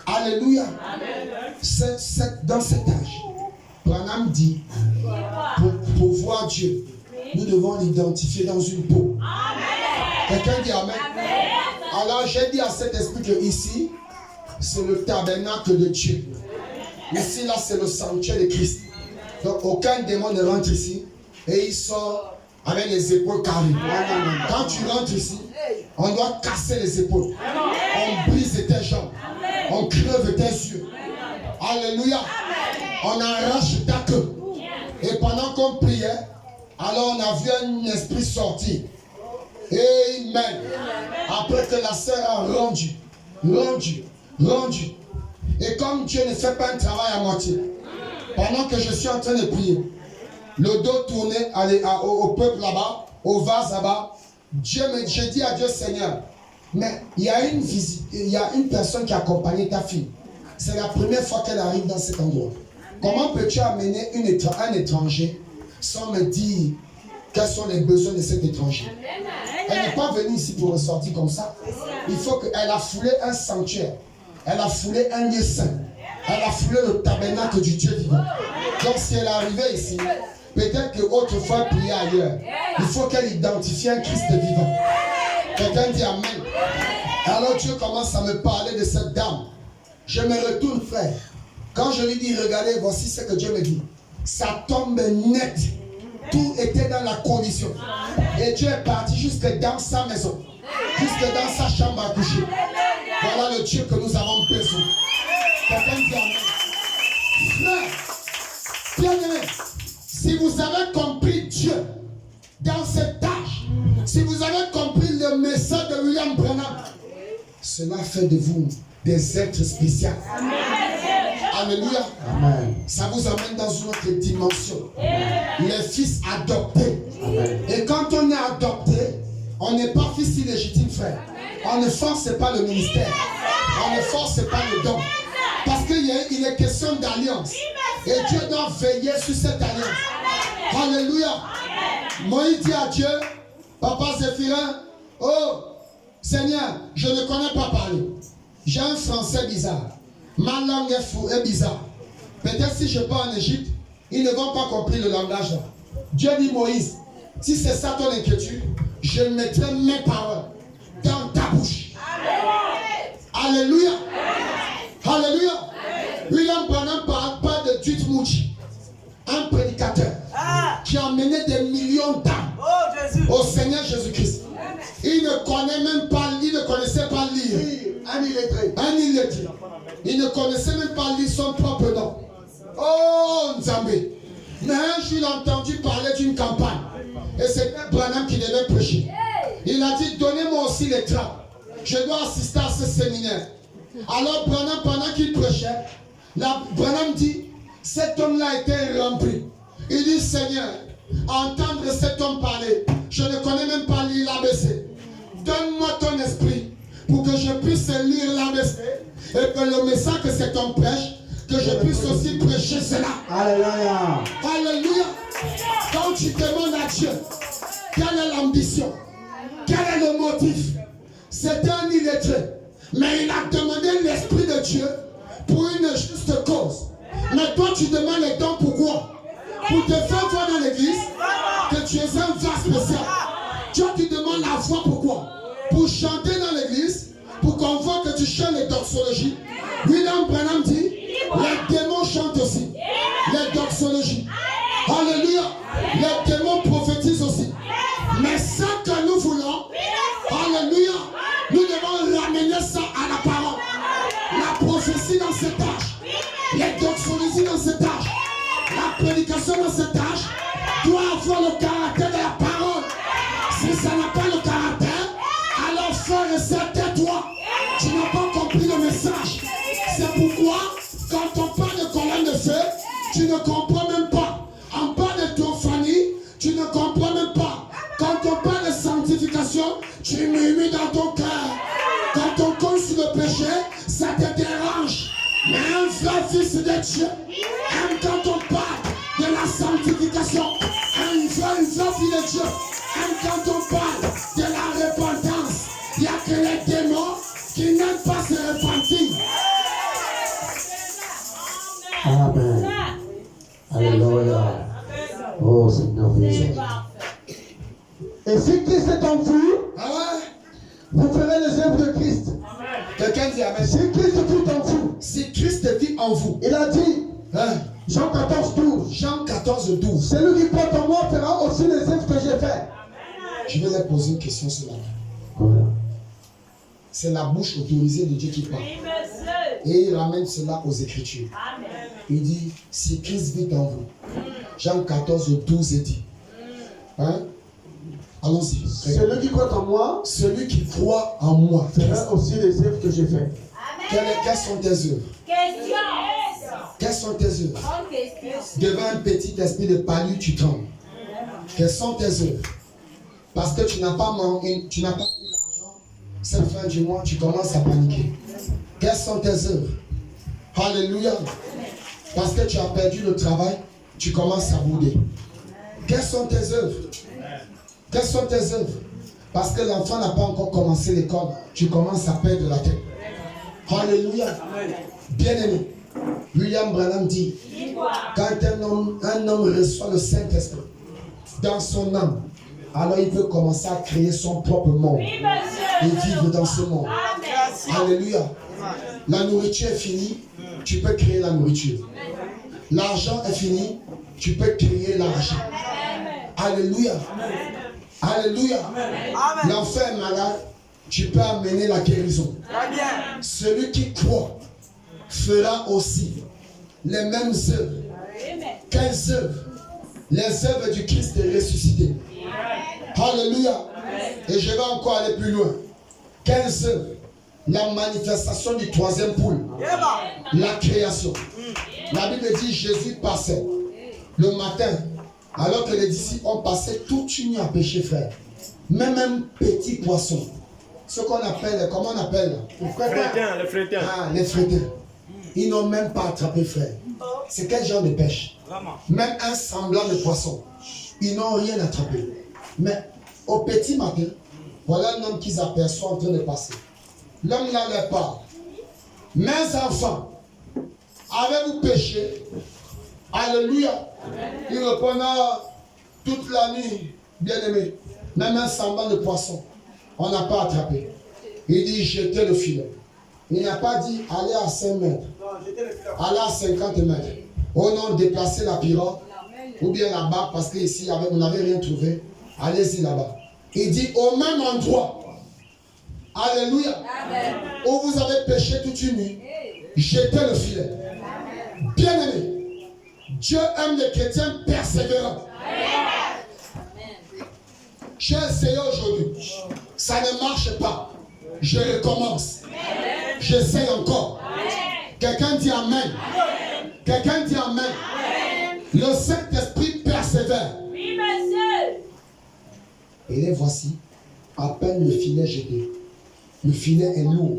Alléluia. Dans cet âge, Branham dit, pour voir Dieu, nous devons l'identifier dans une peau. Quelqu'un dit amen. Alors j'ai dit à cet esprit que ici, c'est le tabernacle de Dieu. Ici, là, c'est le sanctuaire de Christ. Donc aucun démon ne rentre ici et il sort avec les épaules carrées. Quand tu rentres ici, on doit casser les épaules. On brise tes jambes. On creve tes yeux. Alléluia. On arrache ta queue. Et pendant qu'on priait, alors on a vu un esprit sortir. Amen. Après que la sœur a rendu. Et comme Dieu ne fait pas un travail à moitié, pendant que je suis en train de prier, le dos tourné au peuple là-bas, au vase là-bas, j'ai dit à Dieu, Seigneur, mais il y a une personne qui a accompagné ta fille. C'est la première fois qu'elle arrive dans cet endroit. Comment peux-tu amener un étranger sans me dire quels sont les besoins de cet étranger? Elle n'est pas venue ici pour ressortir comme ça. Il faut qu'elle a foulé un sanctuaire. Elle a foulé un lieu saint. Elle a foulé le tabernacle du Dieu vivant. Donc si elle est arrivée ici, peut-être qu'autrefois elle priait ailleurs. Il faut qu'elle identifie un Christ vivant. Quelqu'un dit amen. Alors Dieu commence à me parler de cette dame. Je me retourne, frère. Quand je lui dis, regardez, voici ce que Dieu me dit. Ça tombe net. Tout était dans la condition. Et Dieu est parti jusque dans sa maison. Jusque dans sa chambre à coucher. Voilà le Dieu que nous avons besoin. Quelqu'un dit amen. Frère, bien aimé, si vous avez compris Dieu dans cet âge, si vous avez compris le message de William Branham, cela fait de vous des êtres spéciaux. Alléluia. Amen. Ça vous amène dans une autre dimension. Les fils adoptés. Amen. Et quand on est adopté, on n'est pas fils illégitime, frère. On ne force pas le ministère. On ne force pas le don. Parce qu'il est question d'alliance. Et Dieu doit veiller sur cette alliance. Alléluia. Moïse dit à Dieu, Papa Zéphirin, oh Seigneur, je ne connais pas parler. J'ai un français bizarre. Ma langue est bizarre. Peut-être si je pars en Égypte, ils ne vont pas comprendre le langage là. Dieu dit Moïse, si c'est ça ton inquiétude, je mettrai mes paroles dans ta bouche. Alléluia. Alléluia. William Branham parle pas de Duke Mouchi, un prédicateur qui a mené des millions d'âmes au Seigneur Jésus-Christ. Il ne connaissait pas lire. Un illettré. Il ne connaissait même pas lire son propre nom. Oh Nzambé. Mais un jour il a entendu parler d'une campagne. Et c'est Branham qui devait prêcher. Il a dit, donnez-moi aussi les trappes. Je dois assister à ce séminaire. Alors Branham, pendant qu'il prêchait, Branham dit, cet homme-là était rempli. Il dit, Seigneur, entendre cet homme parler, je ne connais même pas lire l'ABC. Donne-moi ton esprit pour que je puisse lire l'ABC et que le message que cet homme prêche, que je puisse aussi prêcher cela. Alléluia. Alléluia. Quand tu demandes à Dieu, quelle est l'ambition? Quel est le motif? C'est un illettré. Mais il a demandé l'Esprit de Dieu pour une juste cause. Mais toi, tu demandes les dons pourquoi? Pour te faire voir dans l'église que tu es un vase spécial. Toi, tu demandes la voix pourquoi? Pour chanter dans l'église, pour qu'on voit que tu chantes les doxologies. William Branham dit, les démons chantent aussi. Les doxologies. Alléluia. Les démons prophétisent aussi. Mais ce que nous voulons, alléluia, nous devons ramener ça à la parole. La prophétie dans cet âge, les doxologies dans cet âge, la prédication dans cet âge doit avoir le caractère de la parole. Si ça n'a pas le caractère, alors frère et sœur, tais-toi. Tu n'as pas compris le message. C'est pourquoi, quand on parle de colonne de feu, tu ne comprends même pas. de Dieu aime quand on parle de la sanctification. Un vrai fille de Dieu aime quand on parle de la repentance. Il n'y a que les démons qui n'aiment pas se repentir. Amen. Alléluia. Oh Seigneur Jésus. Et si Christ est en vous, Ah ouais? vous ferez les œuvres de Christ. Quelqu'un dit Amen. Si Christ vit en vous, Si Christ vit en vous, il a dit, hein? Jean 14, 12, Jean 14, 12. celui qui porte en moi fera aussi les œuvres que j'ai faites. Je vais leur poser une question ce matin. Voilà. C'est la bouche autorisée de Dieu qui parle. Oui, monsieur. Et il ramène cela aux Écritures. Amen. Il dit, si Christ vit en vous. Jean 14, 12 dit. Hein? Allons-y. Celui qui croit en moi Celui qui croit en moi. fera aussi les œuvres que j'ai faites. Quelles sont tes œuvres? Question. Quelles sont tes œuvres? Bonne question. Devant un petit esprit de palu, tu trembles. Quelles sont tes œuvres? Parce que tu n'as pas eu l'argent, cette fin du mois, tu commences à paniquer. Quelles sont tes œuvres? Alléluia. Parce que tu as perdu le travail, tu commences à bouder. Quelles sont tes œuvres? Quelles sont tes œuvres? Parce que l'enfant n'a pas encore commencé l'école, tu commences à perdre la tête. Alléluia. Bien-aimé, William Branham dit, quand un homme reçoit le Saint-Esprit dans son âme, alors il peut commencer à créer son propre monde Oui, monsieur. et vivre dans ce monde. Amen. Alléluia. La nourriture est finie, tu peux créer la nourriture. L'argent est fini, tu peux créer l'argent. Alléluia. Alléluia. L'enfant est malade, tu peux amener la guérison. Celui qui croit fera aussi les mêmes œuvres. Quelles œuvres? Les œuvres du Christ est ressuscité. Alléluia. Et je vais encore aller plus loin. Quelles œuvres? La manifestation du troisième poule. La création. La Bible dit Jésus passait le matin, alors que les disciples ont passé toute une nuit à pêcher, frère. Même un petit poisson. Ce qu'on appelle, comment on appelle? Les frétins. Ah, les frétins. Ils n'ont même pas attrapé, frère. C'est quel genre de pêche? Même un semblant de poisson. Ils n'ont rien attrapé. Mais au petit matin, voilà un homme qu'ils aperçoivent en train de passer. L'homme là leur parle. Mes enfants, avez-vous péché? Alléluia. Il répond, toute la nuit, bien-aimé, même un semblant de poisson, on n'a pas attrapé. Il dit, jetez le filet. Il n'a pas dit, allez à 5 mètres, allez à 50 mètres. Oh non, déplacez la pirogue, ou bien là-bas, parce qu'ici, vous n'avez rien trouvé. Allez-y là-bas. Il dit, au même endroit, alléluia, où vous avez péché toute une nuit, jetez le filet. Bien-aimé, Dieu aime les chrétiens persévérants. J'ai essayé aujourd'hui. Ça ne marche pas. Je recommence. J'essaie encore. Quelqu'un dit Amen. Quelqu'un dit Amen. Le Saint-Esprit persévère. Oui, monsieur. Et les voici. À peine le filet jeté. Le filet est lourd.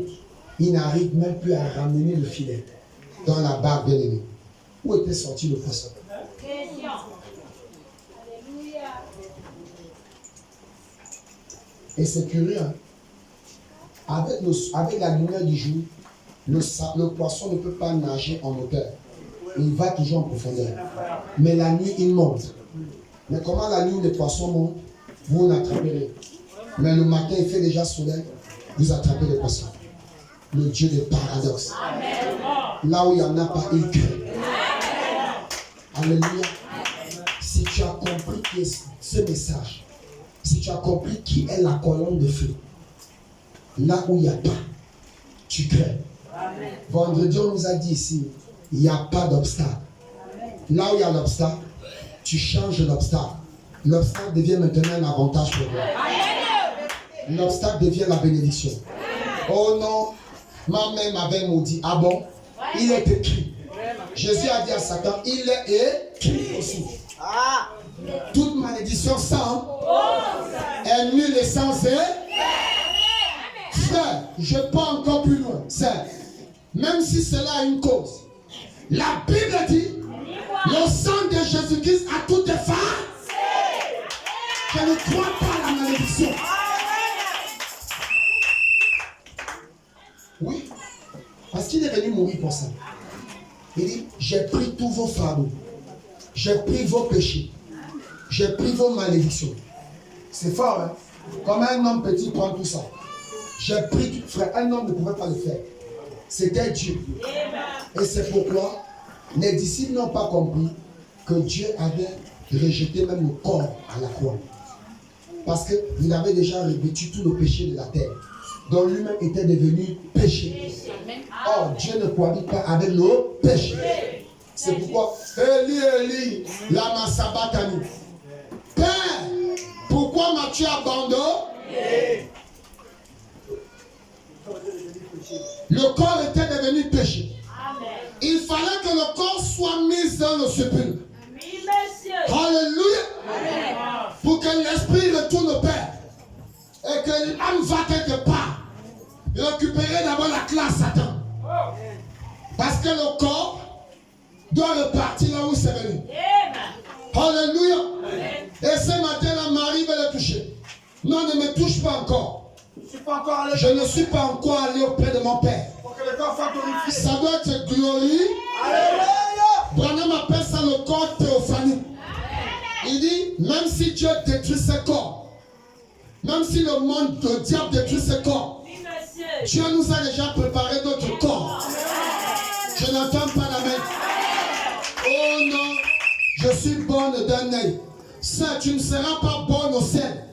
Il n'arrive même plus à ramener le filet dans la barre, bien-aimée. Où était sorti le poisson? Question. Alléluia. Et c'est curieux. Hein? Avec la lumière du jour, le poisson ne peut pas nager en hauteur. Il va toujours en profondeur. Mais la nuit, il monte. Mais comment la nuit, les poissons montent? Vous n'attrapez rien. Mais le matin, il fait déjà soleil. Vous attrapez les poissons. Le Dieu des paradoxes. Là où il n'y en a pas, il crée. Alléluia. Si tu as compris ce message, si tu as compris qui est la colonne de feu, là où il n'y a pas, tu crées. Vendredi, on nous a dit ici, il n'y a pas d'obstacle. Là où il y a l'obstacle, tu changes l'obstacle. L'obstacle devient maintenant un avantage pour toi. L'obstacle devient la bénédiction. Oh non, ma mère m'avait maudit. Ah bon? Il est écrit. Jésus a dit à Satan, il est écrit aussi. Toute malédiction sans est nulle et sans est. Frère, je pars encore plus loin. C'est, même si cela a une cause, La Bible dit, le sang de Jésus-Christ a tout effacé. Je ne crois pas à la malédiction. Oui, parce qu'il est venu mourir pour ça. Il dit, j'ai pris tous vos fardeaux. J'ai pris vos péchés. J'ai pris vos malédictions. C'est fort, hein? Comme un homme petit prend tout ça. J'ai pris tout, frère, un homme ne pouvait pas le faire. C'était Dieu. Et c'est pourquoi les disciples n'ont pas compris que Dieu avait rejeté même le corps à la croix. Parce qu'il avait déjà revêtu tout le péché de la terre. Donc lui-même était devenu péché. Or, Dieu ne cohabite pas avec le péché. C'est pourquoi Eli, Eli, lama sabachthani. Père, pourquoi m'as-tu abandonné? Le corps était devenu péché. Il fallait que le corps soit mis dans le sépulcre. Alléluia. Pour que l'esprit retourne au Père. Et que l'âme va quelque part. Récupérer d'abord la classe Satan. Parce que le corps doit repartir là où c'est venu. Alléluia. Et ce matin, la Marie va le toucher. Non, ne me touche pas encore. Je ne suis pas encore allé auprès de mon Père. Ça doit être glorieux. Branham appelle ça le corps théophanique. Il dit, même si Dieu détruit ce corps, même si le monde, le diable détruit ce corps, Dieu nous a déjà préparé d'autres corps. Je n'entends pas l'amen. Oh non, je suis bonne d'un œil. Ça, tu ne seras pas bonne au ciel.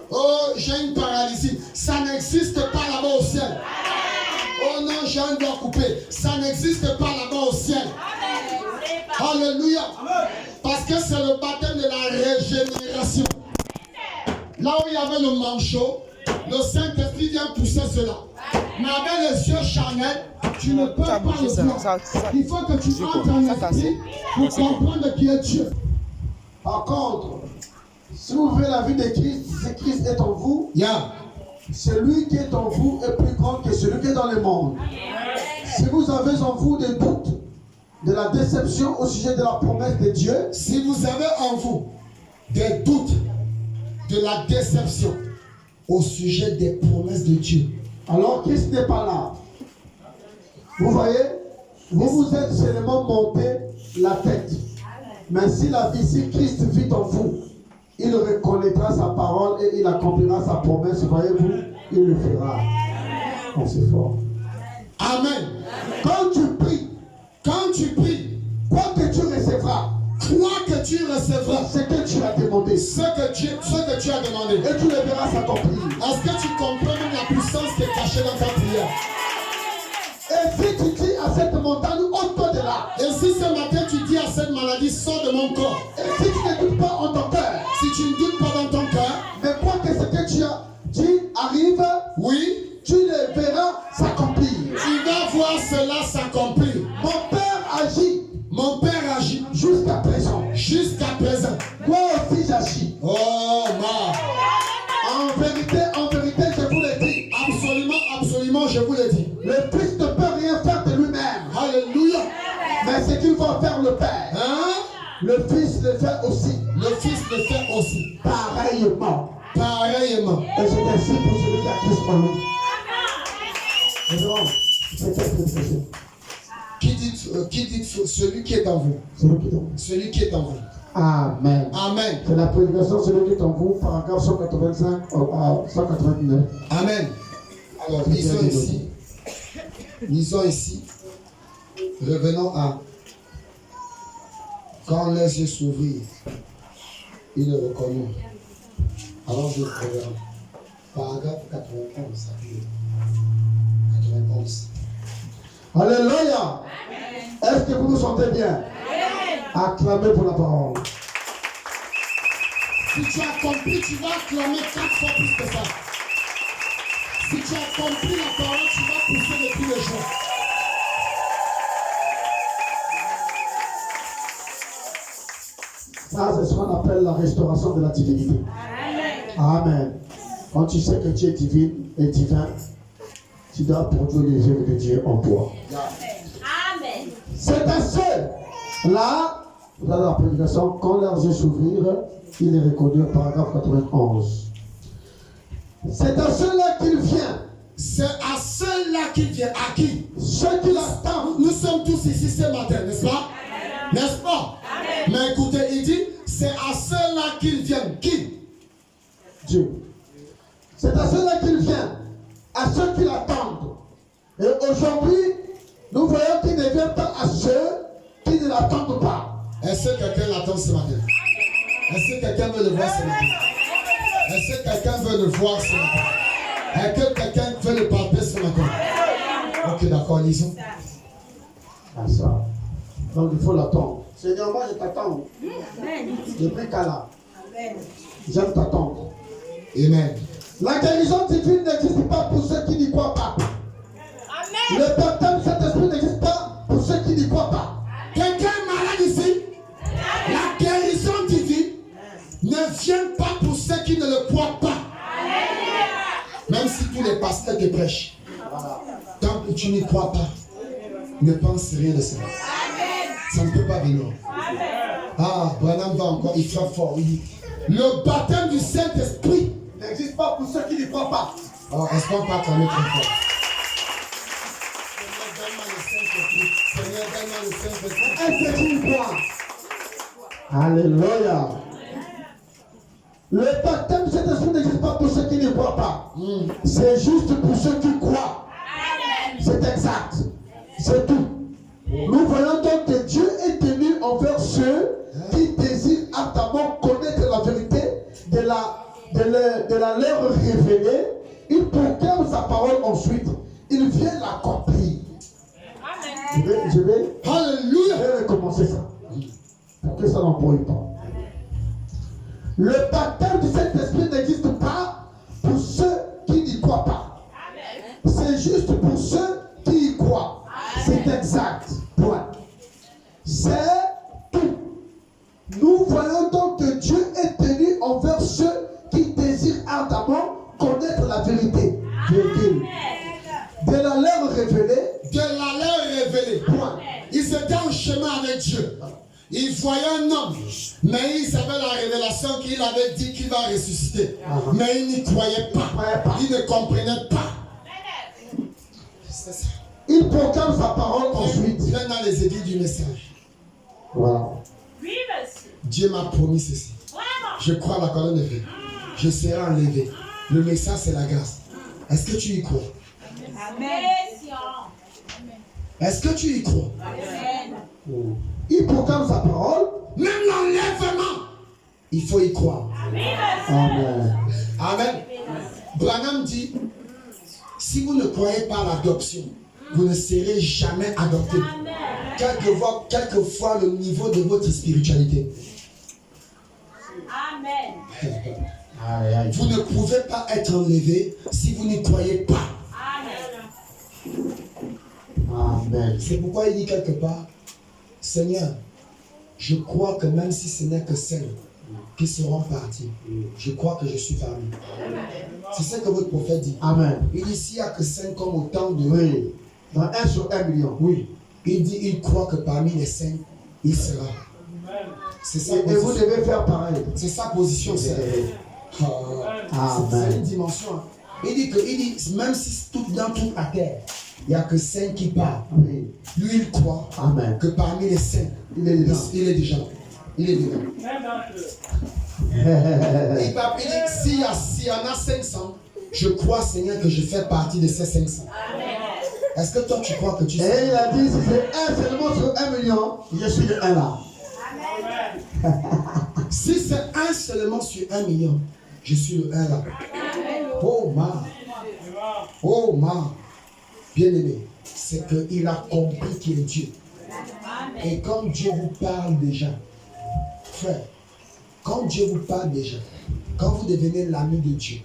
Oh, j'ai une paralysie. Ça n'existe pas là-bas au ciel. Oh non, j'ai un doigt coupé. Ça n'existe pas là-bas au ciel. Alléluia. Parce que c'est le baptême de la régénération. Là où il y avait le manchot, le Saint-Esprit vient pousser cela. Mais avec les yeux charnels, tu ne peux pas le voir. Il faut que tu entres en esprit pour comprendre qui est Dieu. Par contre, si vous voulez la vie de Christ, si Christ est en vous, celui qui est en vous est plus grand que celui qui est dans le monde. Si vous avez en vous des doutes, de la déception au sujet de la promesse de Dieu, si vous avez en vous des doutes, de la déception au sujet des promesses de Dieu, alors Christ n'est pas là. Vous voyez, vous êtes seulement monté la tête. Mais si si Christ vit en vous, il reconnaîtra sa parole et il accomplira sa promesse. Voyez-vous, il le fera. Oh, c'est fort. Amen. Quand tu pries, quoi que tu recevras, ce que tu as demandé, ce que tu as demandé, et tu le verras s'accomplir. Est-ce que tu comprends même la puissance qui est cachée dans ta prière? Et si tu dis à cette montagne, ôte-toi de là. Et si ce matin tu dis à cette maladie, sors de mon corps. Et si tu ne doutes pas en ton cœur, si tu ne doutes pas dans ton cœur, mais crois que ce que tu as dit arrive, oui, tu le verras s'accomplir. Tu vas voir cela s'accomplir. Mon Père agit. Mon Père agit. Jusqu'à présent. Jusqu'à présent. Moi aussi j'agis. Oh, ma. En vérité, je vous le dis. Absolument, je vous le dis. Le Fils ne peut rien faire de lui-même. Alléluia. Mais ce qu'il va faire le Père, le Fils le fait aussi. Le Fils le fait aussi. Pareillement. Et c'est ainsi pour celui qui a Christ en lui. Qui dit celui qui est en vous? Celui qui est en vous. Amen. Amen. C'est la prédication celui qui est en vous, paragraphe 185 à 189. Amen. Alors, lisons ici. Revenons à quand les yeux s'ouvrirent, il le reconnut. Alors je reviens. Paragraphe 91. 91. Alléluia. Est-ce que vous vous sentez bien? Acclamez pour la parole. Si tu as compris, tu vas acclamer 4 fois plus que ça. Si tu as compris la parole, tu vas pousser depuis le jour. Ça, c'est ce qu'on appelle la restauration de la divinité. Amen. Quand tu sais que tu es divin, tu dois produire les œuvres de Dieu en toi. Amen. C'est à ceux-là, vous avez la prédication, quand leurs yeux s'ouvrirent, ils les reconnurent, paragraphe 91. C'est à ceux-là qu'il vient. C'est à ceux-là qu'il vient. À qui? Ceux qui l'attendent. Nous sommes tous ici ce matin, n'est-ce pas? N'est-ce pas? Mais écoutez, il dit, c'est à ceux-là qu'il vient. Qui? Dieu. C'est à ceux-là qu'il vient, à ceux qui l'attendent. Et aujourd'hui, nous voyons qu'il ne vient pas à ceux qui ne l'attendent pas. Est-ce que quelqu'un l'attend ce matin? Est-ce que quelqu'un veut le voir ce matin? Est-ce que quelqu'un veut le voir ce matin? Est-ce que quelqu'un veut le palper ce matin? Ok, d'accord, lisons. Ah, ça. Donc il faut l'attendre. Seigneur, moi je t'attends. Je prie qu'à là. J'aime t'attendre. Amen. La guérison divine n'existe pas pour ceux qui n'y croient pas. Le baptême Saint-Esprit n'existe pas pour ceux qui n'y croient pas. Quelqu'un est malade ici? La guérison divine ne vient pas pour ceux qui ne le croient pas. Même si tous les pasteurs te prêchent. Tant que tu n'y crois pas, ne pense rien de cela. Ça ne peut pas venir. Ah, Branham va encore, il frappe fort. Il dit, le baptême du Saint-Esprit N'existe pas pour ceux qui n'y croient pas. Oh, est-ce qu'on peut acclamer très fort? Seigneur, donne-moi le Saint-Esprit. Est-ce que tu y crois? Alléluia. Le baptême de Saint-Esprit n'existe pas pour ceux qui ne croient pas. C'est juste pour ceux qui croient. C'est exact. C'est tout. Nous voyons donc que Dieu est tenu envers ceux qui désirent ardemment connaître la vérité de la leur révéler. Il proclame sa parole ensuite. Il vient l'accomplir. Je vais Alléluia. recommencer ça. Pour que ça n'embrouille pas. Le baptême du Saint-Esprit n'existe pas pour ceux qui n'y croient pas. C'est juste pour ceux qui y croient. C'est exact. Point. C'est tout. Nous voyons donc que Dieu est tenu envers ceux qui désirent ardemment connaître la vérité. Virgule. De la leur révéler. De la leur révéler. Point. Ils étaient en chemin avec Dieu. Il voyait un homme, mais il savait la révélation qu'il avait dit qu'il va ressusciter. Mais il n'y croyait pas. Il ne comprenait pas. C'est ça. Il proclame sa parole ensuite. Il est dans les écrits du message. Voilà. Oui, monsieur. Dieu m'a promis ceci. Je crois à la colonne de vie. Je serai enlevé. Le message, c'est la grâce. Est-ce que tu y crois? Amen. Est-ce que tu y crois? Amen. Il proclame sa parole. Même l'enlèvement, il faut y croire. Amen. Amen. Branham dit, si vous ne croyez pas à l'adoption, vous ne serez jamais adopté. Quelquefois le niveau de votre spiritualité. Amen. Vous ne pouvez pas être enlevé si vous n'y croyez pas. Amen. Amen. C'est pourquoi il dit quelque part, Seigneur, je crois que même si ce n'est que 5 qui seront partis, je crois que je suis parmi. C'est ce que votre prophète dit. Amen. Il dit, s'il n'y a que 5 comme autant de... Oui. Dans 1 sur 1 million. Oui. Il dit, il croit que parmi les 5, il sera. C'est sa Et vous position. devez faire pareil. C'est sa position, c'est Amen. une dimension. Hein. Il dit, même si dans toute la terre, il n'y a que 5 qui partent. Oui. Lui, il croit Amen. que parmi les 5, Il est dedans. il est déjà. Il est dedans. Il dit, s'il y en a 500, je crois, Seigneur, que je fais partie de ces 500. Est-ce que toi, tu crois que tu Et sais? il a dit, si c'est 1 seulement sur 1 million, je suis le 1 là. Si c'est 1 seulement sur 1 million, je suis le 1 là. Oh, ma. Oh, ma. Bien-aimé, c'est qu'il a compris qu'il est Dieu. Et quand Dieu vous parle déjà, frère, quand Dieu vous parle déjà, quand vous devenez l'ami de Dieu,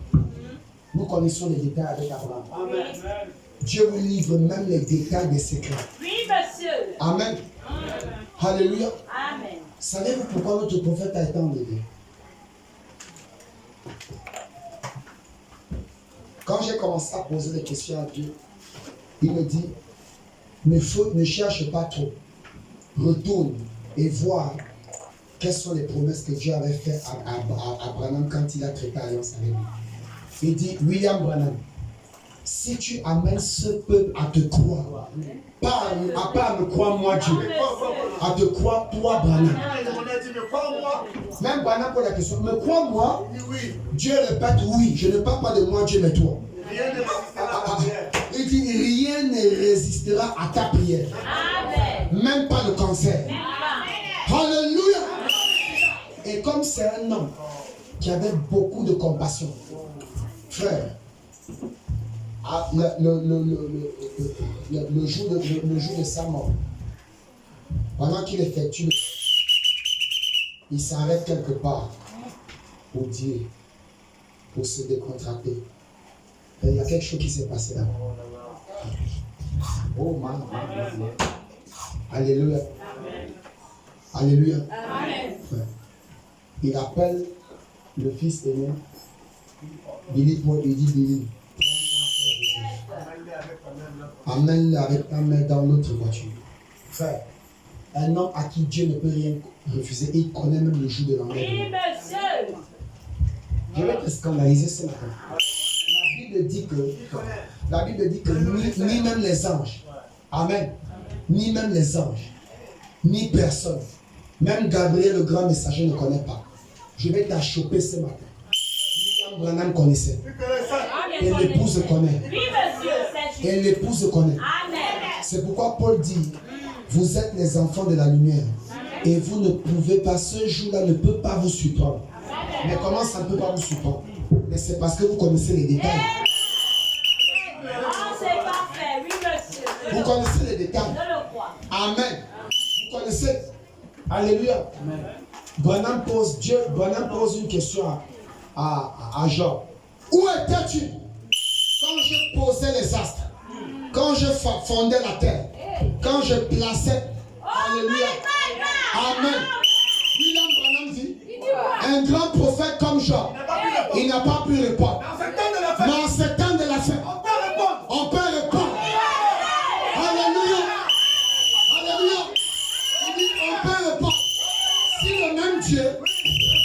nous connaissons les détails avec Abraham. Dieu vous livre même les détails des secrets. Oui, monsieur. Amen. Alléluia. Amen. Savez-vous pourquoi notre prophète a été enlevé? Quand j'ai commencé à poser des questions à Dieu, il me dit, ne cherche pas trop. retourne et voit quelles sont les promesses que Dieu avait faites à Branham quand il a traité alliance avec lui. Il dit, William Branham, si tu amènes ce peuple à te croire, pas à me croire moi Dieu, à te croire toi Branham. Même Branham pose la question, me crois moi? Dieu répète oui, je ne parle pas de moi Dieu mais toi. Il dit rien ne résistera à ta prière. Même pas le cancer. Alléluia. Et comme c'est un homme qui avait beaucoup de compassion, frère, le jour de sa mort, pendant qu'il effectue, il s'arrête quelque part pour dire, pour se décontracter. Et il y a quelque chose qui s'est passé là. Oh man. Alléluia. Alléluia. Il appelle le fils aîné. Billy Paul, il dit Billy, amène-le avec ta main dans l'autre voiture. Frère, un homme à qui Dieu ne peut rien refuser, il connaît même le jour de l'enlèvement. Je vais te scandaliser ce matin. La Bible dit que ni même les anges, amen, ni même les anges, ni personne, même Gabriel le grand messager ne connaît pas. Je vais t'achoper ce matin. William Branham connaissait. Et l'épouse connaît. Et l'épouse connaît. C'est pourquoi Paul dit, vous êtes les enfants de la lumière. Et vous ne pouvez pas, ce jour-là ne peut pas vous surprendre. Mais comment ça ne peut pas vous surprendre? Mais c'est parce que vous connaissez les détails. Vous connaissez les détails. Amen. Vous connaissez. Alléluia. Branham pose une question à Job. Où étais-tu quand je posais les astres? Quand je fondais la terre? Quand je plaçais? Alléluia. Amen. William Branham dit, un grand prophète comme Job, il n'a pas pu répondre. Mais en ce temps de la fin, on peut répondre. Alléluia. Alléluia. Il dit, on peut répondre. Si le même Dieu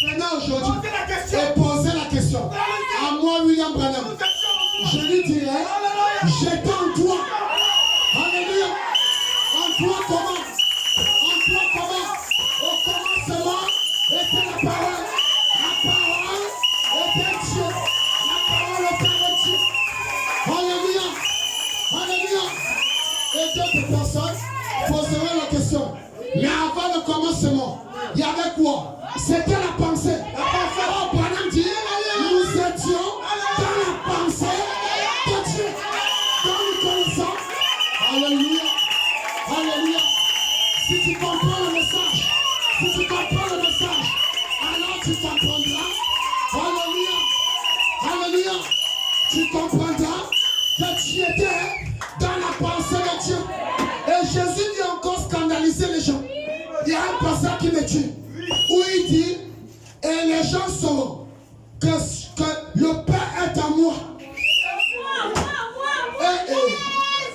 venait aujourd'hui et posait la question à moi, William Branham, je lui dirais, j'étais en toi. Alléluia. En toi comment? En toi comment? Au commencement était la parole. La parole était Dieu. La parole était Dieu. Alléluia. Alléluia. Et d'autres personnes poseraient la question. Mais avant le commencement, il y avait quoi? C'était la pensée. Oh, Branham dit, nous étions dans la pensée de Dieu. Dans le connaissance. Alléluia. Alléluia. Si tu comprends le message, alors tu comprendras. Alléluia. Alléluia. Tu comprendras que tu étais dans la pensée de Dieu. Et Jésus dit encore scandaliser les gens. Il y a un passage qui me tue, où il dit, et les gens sauront que le Père est en moi.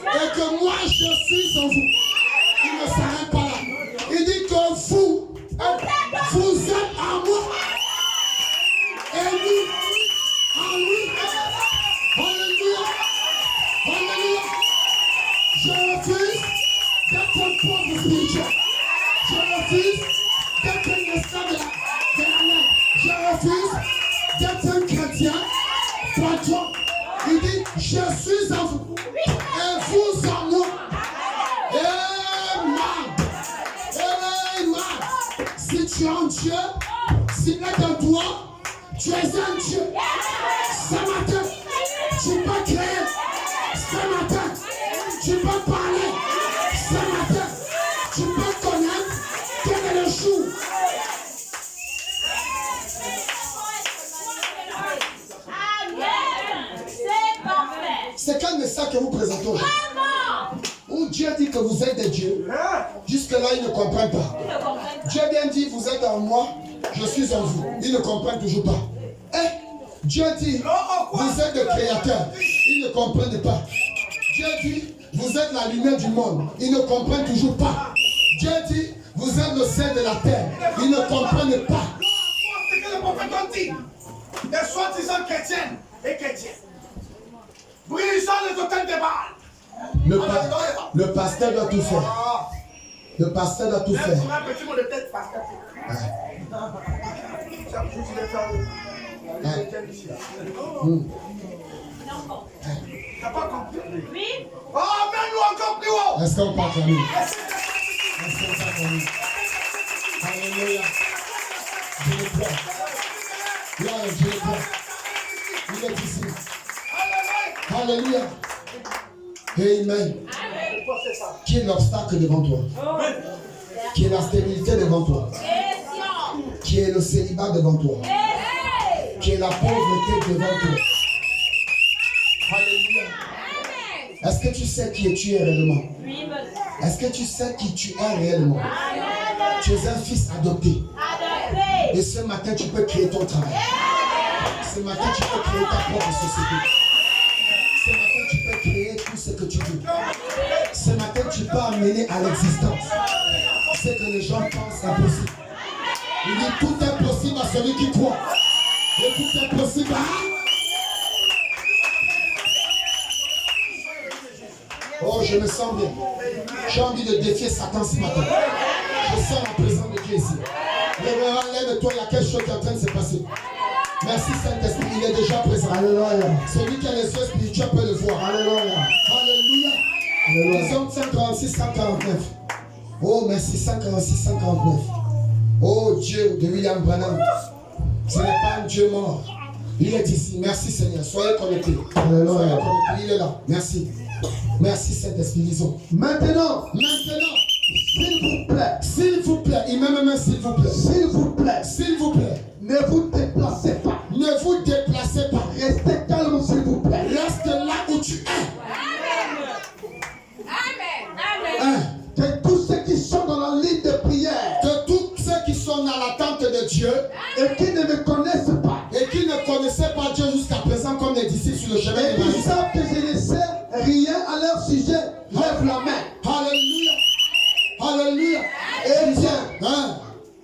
Et que moi je suis en vous. Il ne s'arrête pas là. Il dit que vous êtes en moi. Et nous, en lui. Alléluia. Alléluia. Je refuse d'être un pauvre spirituel. Je refuse d'être un esclave de la mer. Je refuse d'être un chrétien patron. Il dit, je suis en vous. Et vous en moi. Amen. Amen. Si tu es un Dieu, s'il est en toi, tu es un Dieu. Ce matin, tu peux créer. Ce matin, tu peux parler. Ce matin, tu peux connaître quel est le jour. C'est quel message que vous présentez aujourd'hui? Où Dieu dit que vous êtes des dieux. Jusque-là, ils ne comprennent pas. Dieu bien dit, vous êtes en moi, je suis en vous. Ils ne comprennent toujours pas. Dieu dit, vous êtes des créateurs. Ils ne comprennent pas. Dieu dit, vous êtes la lumière du monde. Ils ne comprennent toujours pas. Dieu dit, vous êtes le sel de la terre. Ils ne comprennent pas. C'est que le prophète a dit. Des soi-disant chrétiennes et chrétiens. Brisant les hôtels de Baal. Le pasteur doit tout faire. Le pasteur doit tout Même faire. pour un petit mot de tête, pasteur. Chaque jour, tu les fais. T'as pas compris? Oui. Oh, mets-nous encore plus haut. Est-ce qu'on peut acclamer? Est-ce qu'on peut acclamer? Alléluia. Je le crois. Là, je le crois. Il est ici. Alléluia. Amen. Qui est l'obstacle devant toi? Qui est la stérilité devant toi? Qui est le célibat devant toi? Qui est la pauvreté devant toi? Alléluia. Est-ce que tu sais qui tu es réellement? Est-ce que tu sais qui tu es réellement? Tu es un fils adopté. Et ce matin, tu peux créer ton travail. Ce matin, tu peux créer ta propre société. Ce matin, tu peux créer tout ce que tu veux. Ce matin, tu peux amener à l'existence ce que les gens pensent impossible. Il dit tout est possible à celui qui croit. Et tout est possible à... Oh, je me sens bien. J'ai envie de défier Satan ce matin. Je sens la présence de Dieu ici. Lève-toi, il y a quelque chose qui est en train de se passer. Merci Saint-Esprit, il est déjà présent. Alléluia. Celui qui a les yeux spirituels peut le voir. Alléluia. Alléluia. Psaume 136, 149. Oh, merci, 146, 149. Oh Dieu de William Branham. Ce n'est pas un Dieu mort. Il est ici. Merci Seigneur. Soyez connectés. Alléluia. Soyez connectés. Il est là. Merci. Merci Saint-Esprit. Lisons. Maintenant, s'il vous plaît, il met même un s'il vous plaît. S'il vous plaît, S'il vous plaît, ne vous déplacez pas. ne vous déplacez pas. Restez calme, s'il vous plaît. Reste là où tu es. Amen. Que tous ceux qui sont dans la ligne de prière Que tous ceux qui sont dans l'attente de Dieu et qui ne me connaissent pas et qui ne connaissaient pas Dieu jusqu'à présent comme les disciples sur le chemin et de qui Marie. savent que je ne sais rien à leur sujet, lève la main. Alléluia. Alléluia. Eh bien, Hein?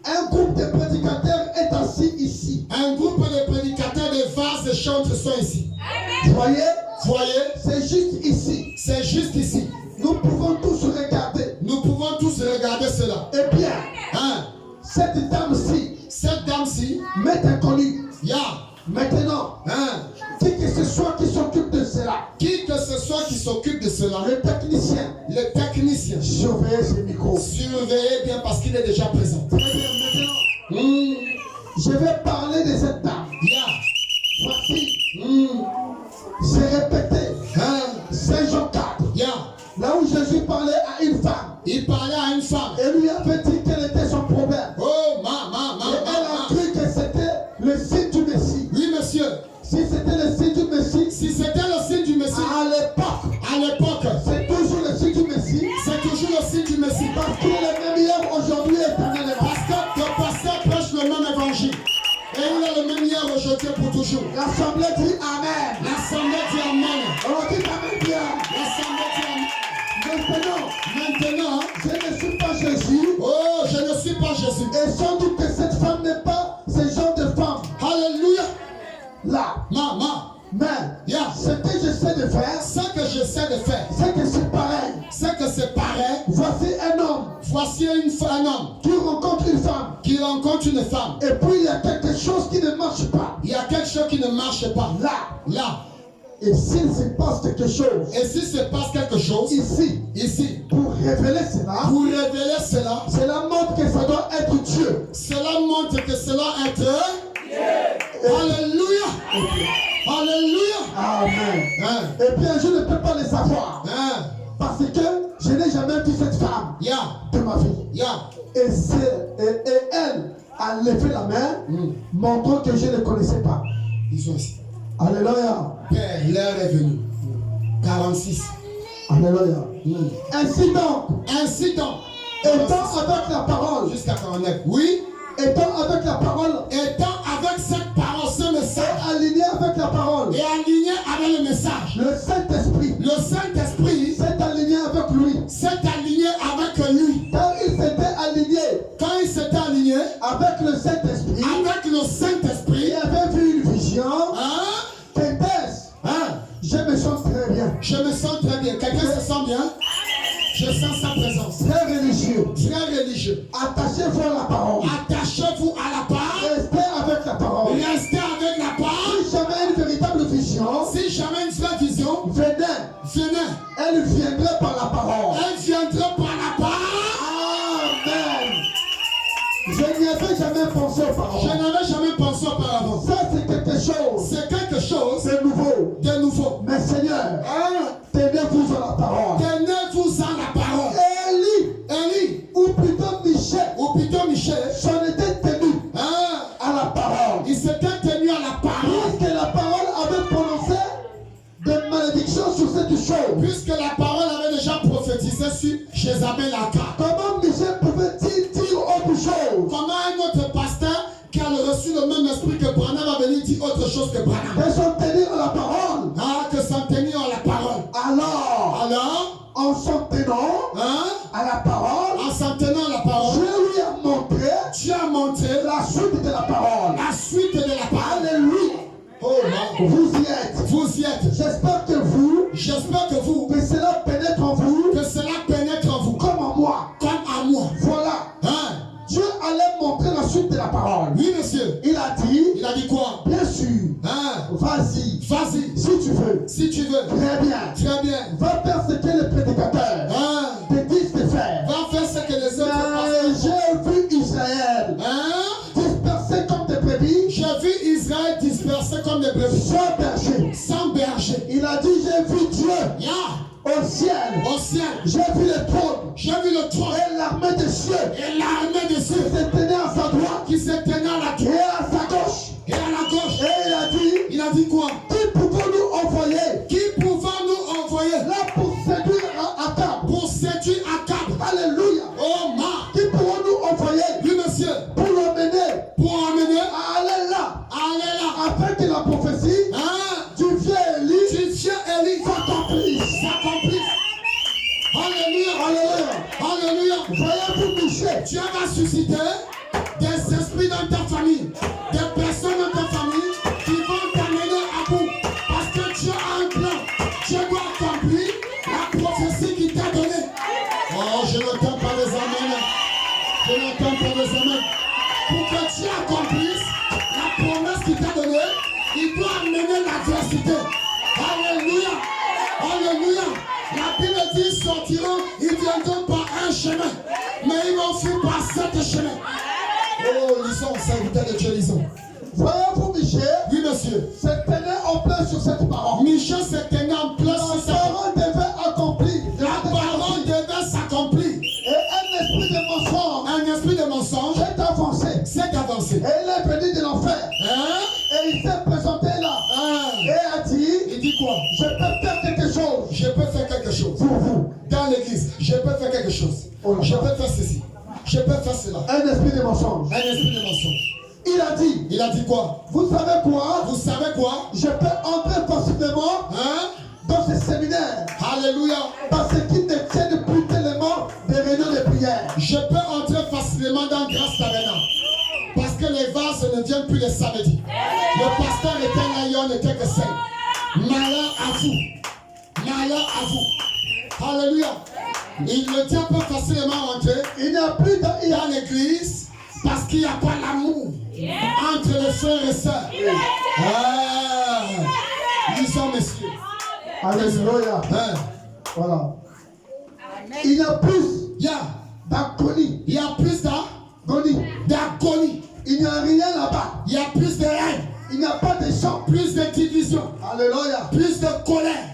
un groupe de prédicateurs est assis ici. Un groupe de prédicateurs de vases et chantres sont ici. Voyez, Voyez, c'est juste ici. c'est juste ici. Nous pouvons tous regarder. Nous pouvons tous regarder cela. Eh bien, Hein? cette dame-ci Cette dame-ci, m'est inconnue. ya, Maintenant, hein? qui que ce soit qui s'occupe de cela, Qui que ce soit qui s'occupe de cela, le technicien, le technicien, surveillez ce micro. surveillez bien parce qu'il est déjà présent. Très bien, maintenant, je vais parler de cette dame. Ya, Voici, j'ai répété, hein? Saint Jean 4, Ya, là où Jésus parlait à une femme. il parlait à une femme. Et lui avait dit quel était son problème. Oh, Et elle a cru que c'était le signe du Messie. Oui, monsieur. Si c'était le signe du Messie, Si c'était le signe du Messie, à l'époque, à l'époque, c'est toujours le signe du Messie. c'est toujours le signe du Messie. Parce qu'il est le même hier, aujourd'hui et éternellement. Parce que le pasteur prêche le même évangile. Et il est le même hier, aujourd'hui et pour toujours. L'assemblée dit Amen. L'assemblée dit Amen. On dit Amen bien. L'assemblée dit Amen. Maintenant, Maintenant, je ne suis pas Jésus. oh, je ne suis pas Jésus. Et sans doute que cette femme n'est pas ce genre de femme. Alléluia. Là. Maman, Mais yeah. ce que j'essaie de faire, Ce que j'essaie de faire, c'est que c'est pareil. c'est que c'est pareil. Voici un homme Voici un homme qui rencontre une femme. qui rencontre une femme. Et puis il y a quelque chose qui ne marche pas. Il y a quelque chose qui ne marche pas. Là. Et s'il se passe quelque chose Et si se passe quelque chose, ici, pour révéler cela, pour révéler cela, cela montre que ça doit être Dieu. cela montre que cela est Dieu. Alléluia. Alléluia. Amen. Hein? Eh bien, je ne peux pas le savoir. Hein? Parce que je n'ai jamais vu cette femme Ya. de ma vie. Ya. Et elle a levé la main, montrant que je ne connaissais pas. Ils sont ici. Alléluia. Père, l'heure est venue. 46. Alléluia. Ainsi donc, étant avec la parole, Jusqu'à 49. Oui. étant avec la parole, Étant avec cette parole, ce message, aligné avec la parole, et aligné avec le message, le Saint-Esprit le Saint-Esprit s'est aligné avec lui. s'est aligné avec lui. Car il se Je me sens très bien. Quelqu'un se sent bien? Je sens sa présence. Très religieux. Très religieux. Attachez-vous à la parole. Attachez-vous à la parole. Restez avec la parole. Restez avec la parole. Si jamais une véritable vision Si jamais une vraie vision venait, venait, elle viendrait par la parole. elle viendra par la parole. Amen. Je n'y avais jamais pensé Je auparavant. n'avais jamais pensé auparavant. Ça, c'est quelque chose C'est quelque chose de nouveau. de nouveau. Mais Seigneur, Hein? tenez-vous à la parole. Tenez-vous en la parole. Élie, Ou plutôt Michel, ou plutôt Michel, s'en était tenu hein, à la parole. il s'était tenu à la parole. Puisque la parole avait prononcé des malédictions sur cette chose. Puisque la parole avait déjà prophétisé sur Jézabel Akab. Comment Michel pouvait-il dire autre chose? Comment un autre pasteur qui a reçu le même esprit que Branham va venir dire autre chose que Branham? Ils sont tenus à la parole. Ah, que s'en tenir à la parole. Alors, En s'en tenant hein, à la parole, en s'en tenant à la parole, Dieu lui a montré tu as montré la suite de la parole. la suite de la parole. Alléluia. Oh, non. Vous y êtes. Vous y êtes. J'espère que vous, J'espère que vous, que cela pénètre en vous que cela pénètre en vous, comme en moi. comme à moi. Voilà. Hein? Dieu allait montrer la suite de la parole. Oui, monsieur. Il a dit, Il a dit quoi? bien sûr, Hein? vas-y, Vas-y, si tu veux. si tu veux. Très bien. Très bien. Va faire ce que les prédicateurs Hein? te disent de faire. Va faire ce que les autres Mais pasteurs j'ai vu Israël hein? dispersé comme des brebis J'ai vu Israël dispersé comme des brebis, sans berger. sans berger. Il a dit, j'ai vu Dieu Yeah. au ciel. Au ciel, J'ai vu le trône j'ai vu le trône et l'armée des cieux et l'armée des qui cieux se tenait à sa droite qui se tenait à la et droite à sa gauche. et à la gauche. Et il a dit, Il a dit quoi? qui pouvons-nous envoyer Qui pouvons-nous envoyer là pour séduire Akab? pour séduire Akab? Alléluia. Oh ma! Qui pourrons-nous envoyer Oui, monsieur. pour l'emmener Pour emmener à aller là aller là. afin que la prophétie Hein? du vieux Élie Tu viens, Élie. s'accomplisse? S'accomplit. Alléluia. Alléluia. Alléluia. Voyez-vous Michel, Dieu va susciter des esprits dans ta famille, des personnes dans ta famille qui vont t'amener à bout. Parce que Dieu a un plan. Dieu doit accomplir la prophétie qu'il t'a donnée. Oh, je n'entends pas les amens. Je n'entends pas les amens. Pour que Dieu accomplisse la promesse qu'il t'a donnée, il doit amener l'adversité. Alléluia. Alléluia. La Bible dit ils sortiront, ils viendront par un chemin, mais ils vont fuir par sept chemins. Oh, lisons, serviteur de Dieu, lisons. voyez-vous Michel, Oui, monsieur. se tenait en plein sur cette parole. Michel se tenait en place sur La sa parole devait accomplir. La parole devait s'accomplir. Et un esprit de mensonge Un esprit de mensonge s'est avancé. s'est avancé. Et il est venu de l'enfer. Hein? Et il s'est présenté là. Hein? Et a dit, Il dit quoi? je peux faire quelque chose Je peux faire quelque chose. pour vous. Dans l'église, je peux faire quelque chose. Je peux faire ceci. Je peux faire cela. Un esprit de mensonge. Un esprit de mensonge. Il a dit, Il a dit quoi? vous savez quoi? Vous savez quoi? Je peux entrer facilement Hein? dans ce séminaire. Alléluia. Parce qu'ils ne tiennent plus tellement des réunions de prière. Je peux entrer facilement dans Grâce Tabernacle. Parce que les vases ne viennent plus les samedis. Le pasteur était là, il n'était que 5. Malheur à vous. Malheur à vous. Alléluia. Il ne tient pas facilement entrer Il n'y a plus de... dans l'église parce qu'il n'y a pas l'amour entre les frères et sœurs. Ah, lisons, messieurs. Alléluia. Hein? Voilà. Il y a plus Il y a, d'agonie. il y a plus d'agonie. Il n'y a rien là-bas. Il y a plus de haine, Il n'y a pas de chant. plus de division, Alléluia. plus de colère,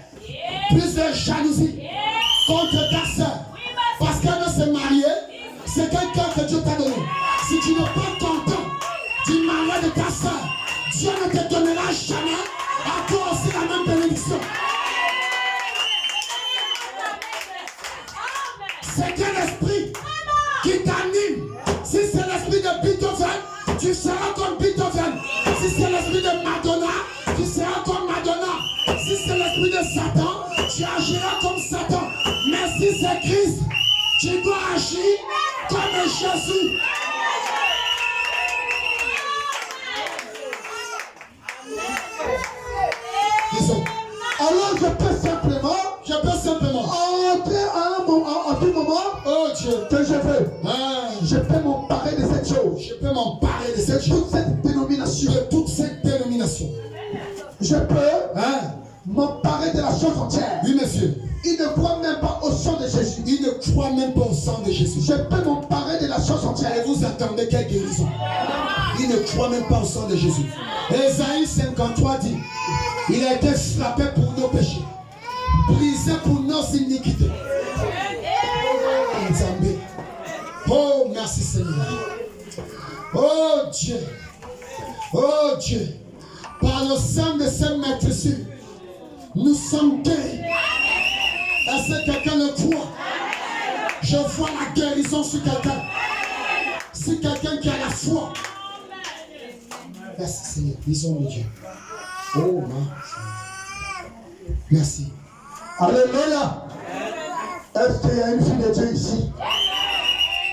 plus de jalousie contre ta soeur. Parce qu'elle veut se marier, c'est quelqu'un que Dieu t'a donné. Si tu n'es pas content du mariage de ta soeur, Dieu ne te donnera jamais à toi aussi la même bénédiction. C'est un esprit qui t'anime. Si c'est l'esprit de Beethoven, tu seras comme Beethoven. Si c'est l'esprit de Madonna, tu seras comme Madonna. Si c'est l'esprit de Satan, tu agiras comme Satan. Mais si c'est Christ, tu dois agir comme Jésus. Alors je peux simplement détermination. Je peux Hein? m'emparer de la chose entière. Oui, monsieur. Il ne croit même pas au sang de Jésus. Il ne croit même pas au sang de Jésus. Je peux m'emparer de la chose entière. Et vous attendez quelle guérison? Il ne croit même pas au sang de Jésus. Ésaïe 53 dit, il a été frappé pour nos péchés, brisé pour nos iniquités. Nzambe. Oh, merci Seigneur. Oh Dieu. Oh Dieu. Par le sang de ces maîtresses, nous sommes guéris. Est-ce que quelqu'un le croit? Je vois la guérison sur quelqu'un. Si quelqu'un qui a la foi. Merci Seigneur. Disons le Dieu. Oh, merci. Alléluia. Est-ce qu'il y a une fille de Dieu ici?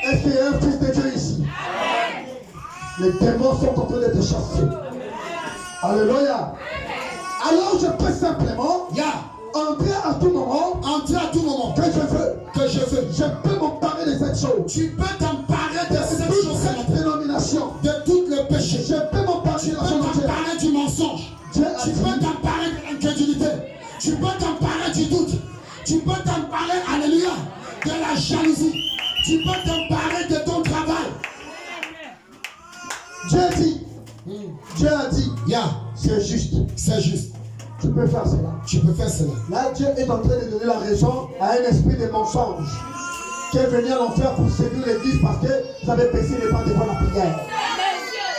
Est-ce qu'il y a un fils de Dieu ici? Les démons sont en train d'être chassés. Alléluia. Alors je peux simplement entrer à tout moment. Entrer à tout moment. Que je veux. Que je veux. Je peux m'emparer de cette chose. Tu peux t'emparer de cette Toute chose. cette dénomination. De tout le péché. Je peux m'emparer de la chose entière. T'emparer du mensonge. Dieu a Tu dit. peux t'emparer de l'incrédulité. Tu peux t'emparer du doute. Tu peux t'emparer, alléluia, de la jalousie. Tu peux t'emparer de ton travail. Dieu a dit. Dieu a dit. C'est juste. C'est juste. Tu peux faire cela. Tu peux faire cela. Là, Dieu est en train de donner la raison à un esprit de mensonge qui est venu à l'enfer pour séduire l'église parce que vous avez baissé les pas devant la prière.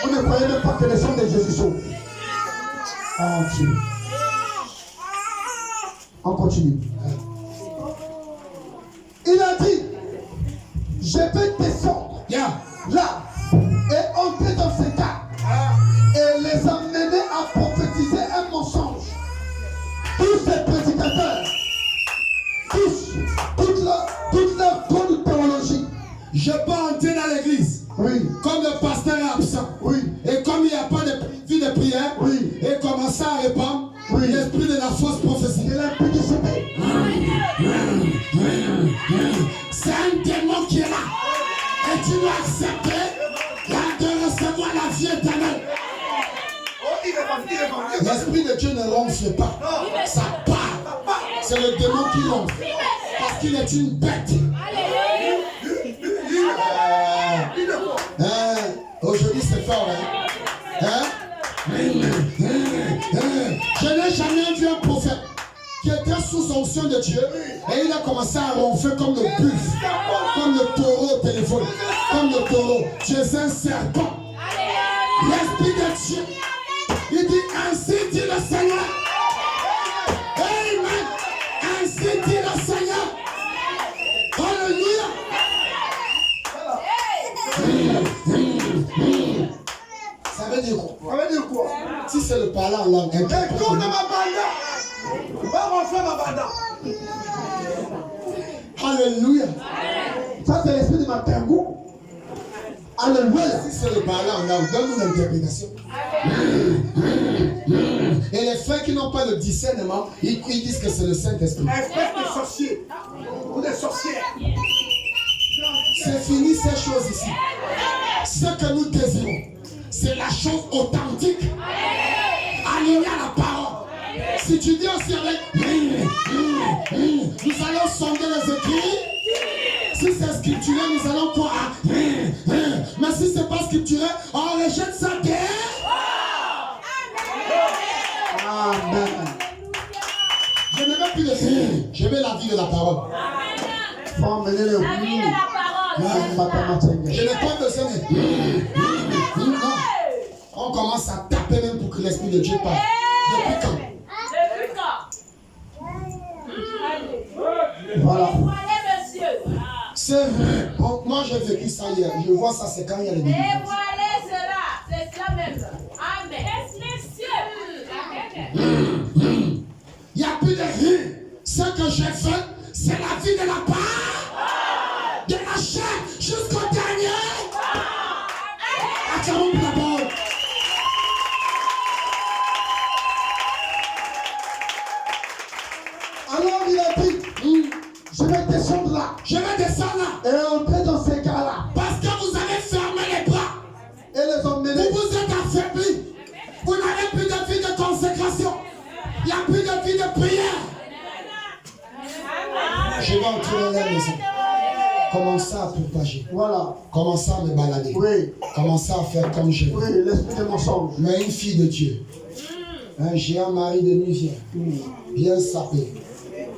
Vous ne croyez même pas que le sang de Jésus sauve. Oh Dieu. On continue. Il a dit, je vais descendre là et entrer dans ces cas et les amener à prophétiser un mensonge. Tous ces prédicateurs, toute leur bonne théologie. Je peux entrer dans l'église. Oui. Comme le pasteur est absent. Oui. Et comme il n'y a pas de vie de prière. Oui. Et commencer à répandre. Oui. L'esprit de la fausse prophétie. De l'impudicité. C'est un démon qui est là. Et tu dois accepter de recevoir la vie éternelle. L'esprit de Dieu ne ronfle pas. Ça part. C'est le démon qui ronfle. Parce qu'il est une bête. Aujourd'hui c'est fort. Je n'ai jamais vu un prophète qui était sous onction de Dieu et il a commencé à ronfler comme le buffle, comme le taureau au téléphone, comme le taureau. Tu es un serpent. L'esprit de Dieu, il dit ainsi dit le Seigneur. Amen. Ainsi dit le Seigneur. Alléluia. Ça veut dire quoi? Ça veut dire quoi? Si c'est le parler en langue, alléluia. Ça c'est l'esprit de Matangou. Alléluia. Si c'est le parler en langue, donne-nous l'interprétation. Et les frères qui n'ont pas le discernement, ils disent que c'est le Saint-Esprit. Espèce de sorcier ou de sorcière. C'est fini ces choses ici. Ce que nous désirons, c'est la chose authentique. Alléluia la parole. Si tu dis aussi avec nous allons sonder les écrits. Si c'est scripturel, nous allons croire. Mais si c'est pas scripturel, on rejette ça guerre. Amen. Je ne veux plus le Seigneur. Je veux la vie de la parole. Faut emmener le La vie de la parole. Je n'ai pas besoin de... Non. On commence à taper même pour que l'Esprit de Dieu parle. Depuis quand? Depuis quand? Voilà. Voilà, monsieur. C'est vrai. Moi j'ai vécu ça hier. Je vois ça, c'est quand il y a les Et bénédictions. voilà cela. C'est cela même. Amen. Messieurs. Il n'y a plus de rien. Ce que j'ai fait, c'est la vie de la part. De la chair jusqu'au dernier. Acclamons pour la parole. Alors il a dit, je vais descendre là Je vais descendre là. et entrer dans ces cas-là Parce que vous avez fermé les bras. et les emmener. Vous vous êtes affaiblis. Vous n'avez plus de Il n'y a plus de vie de prière. Je vais entrer dans la maison. Commencez à partager. Voilà. Commencez à me balader. Oui. Commencez à faire comme je veux. Oui, l'esprit des mensonges. Mais une fille de Dieu. J'ai un mari de nuit, bien sapé.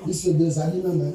Il se désanime même.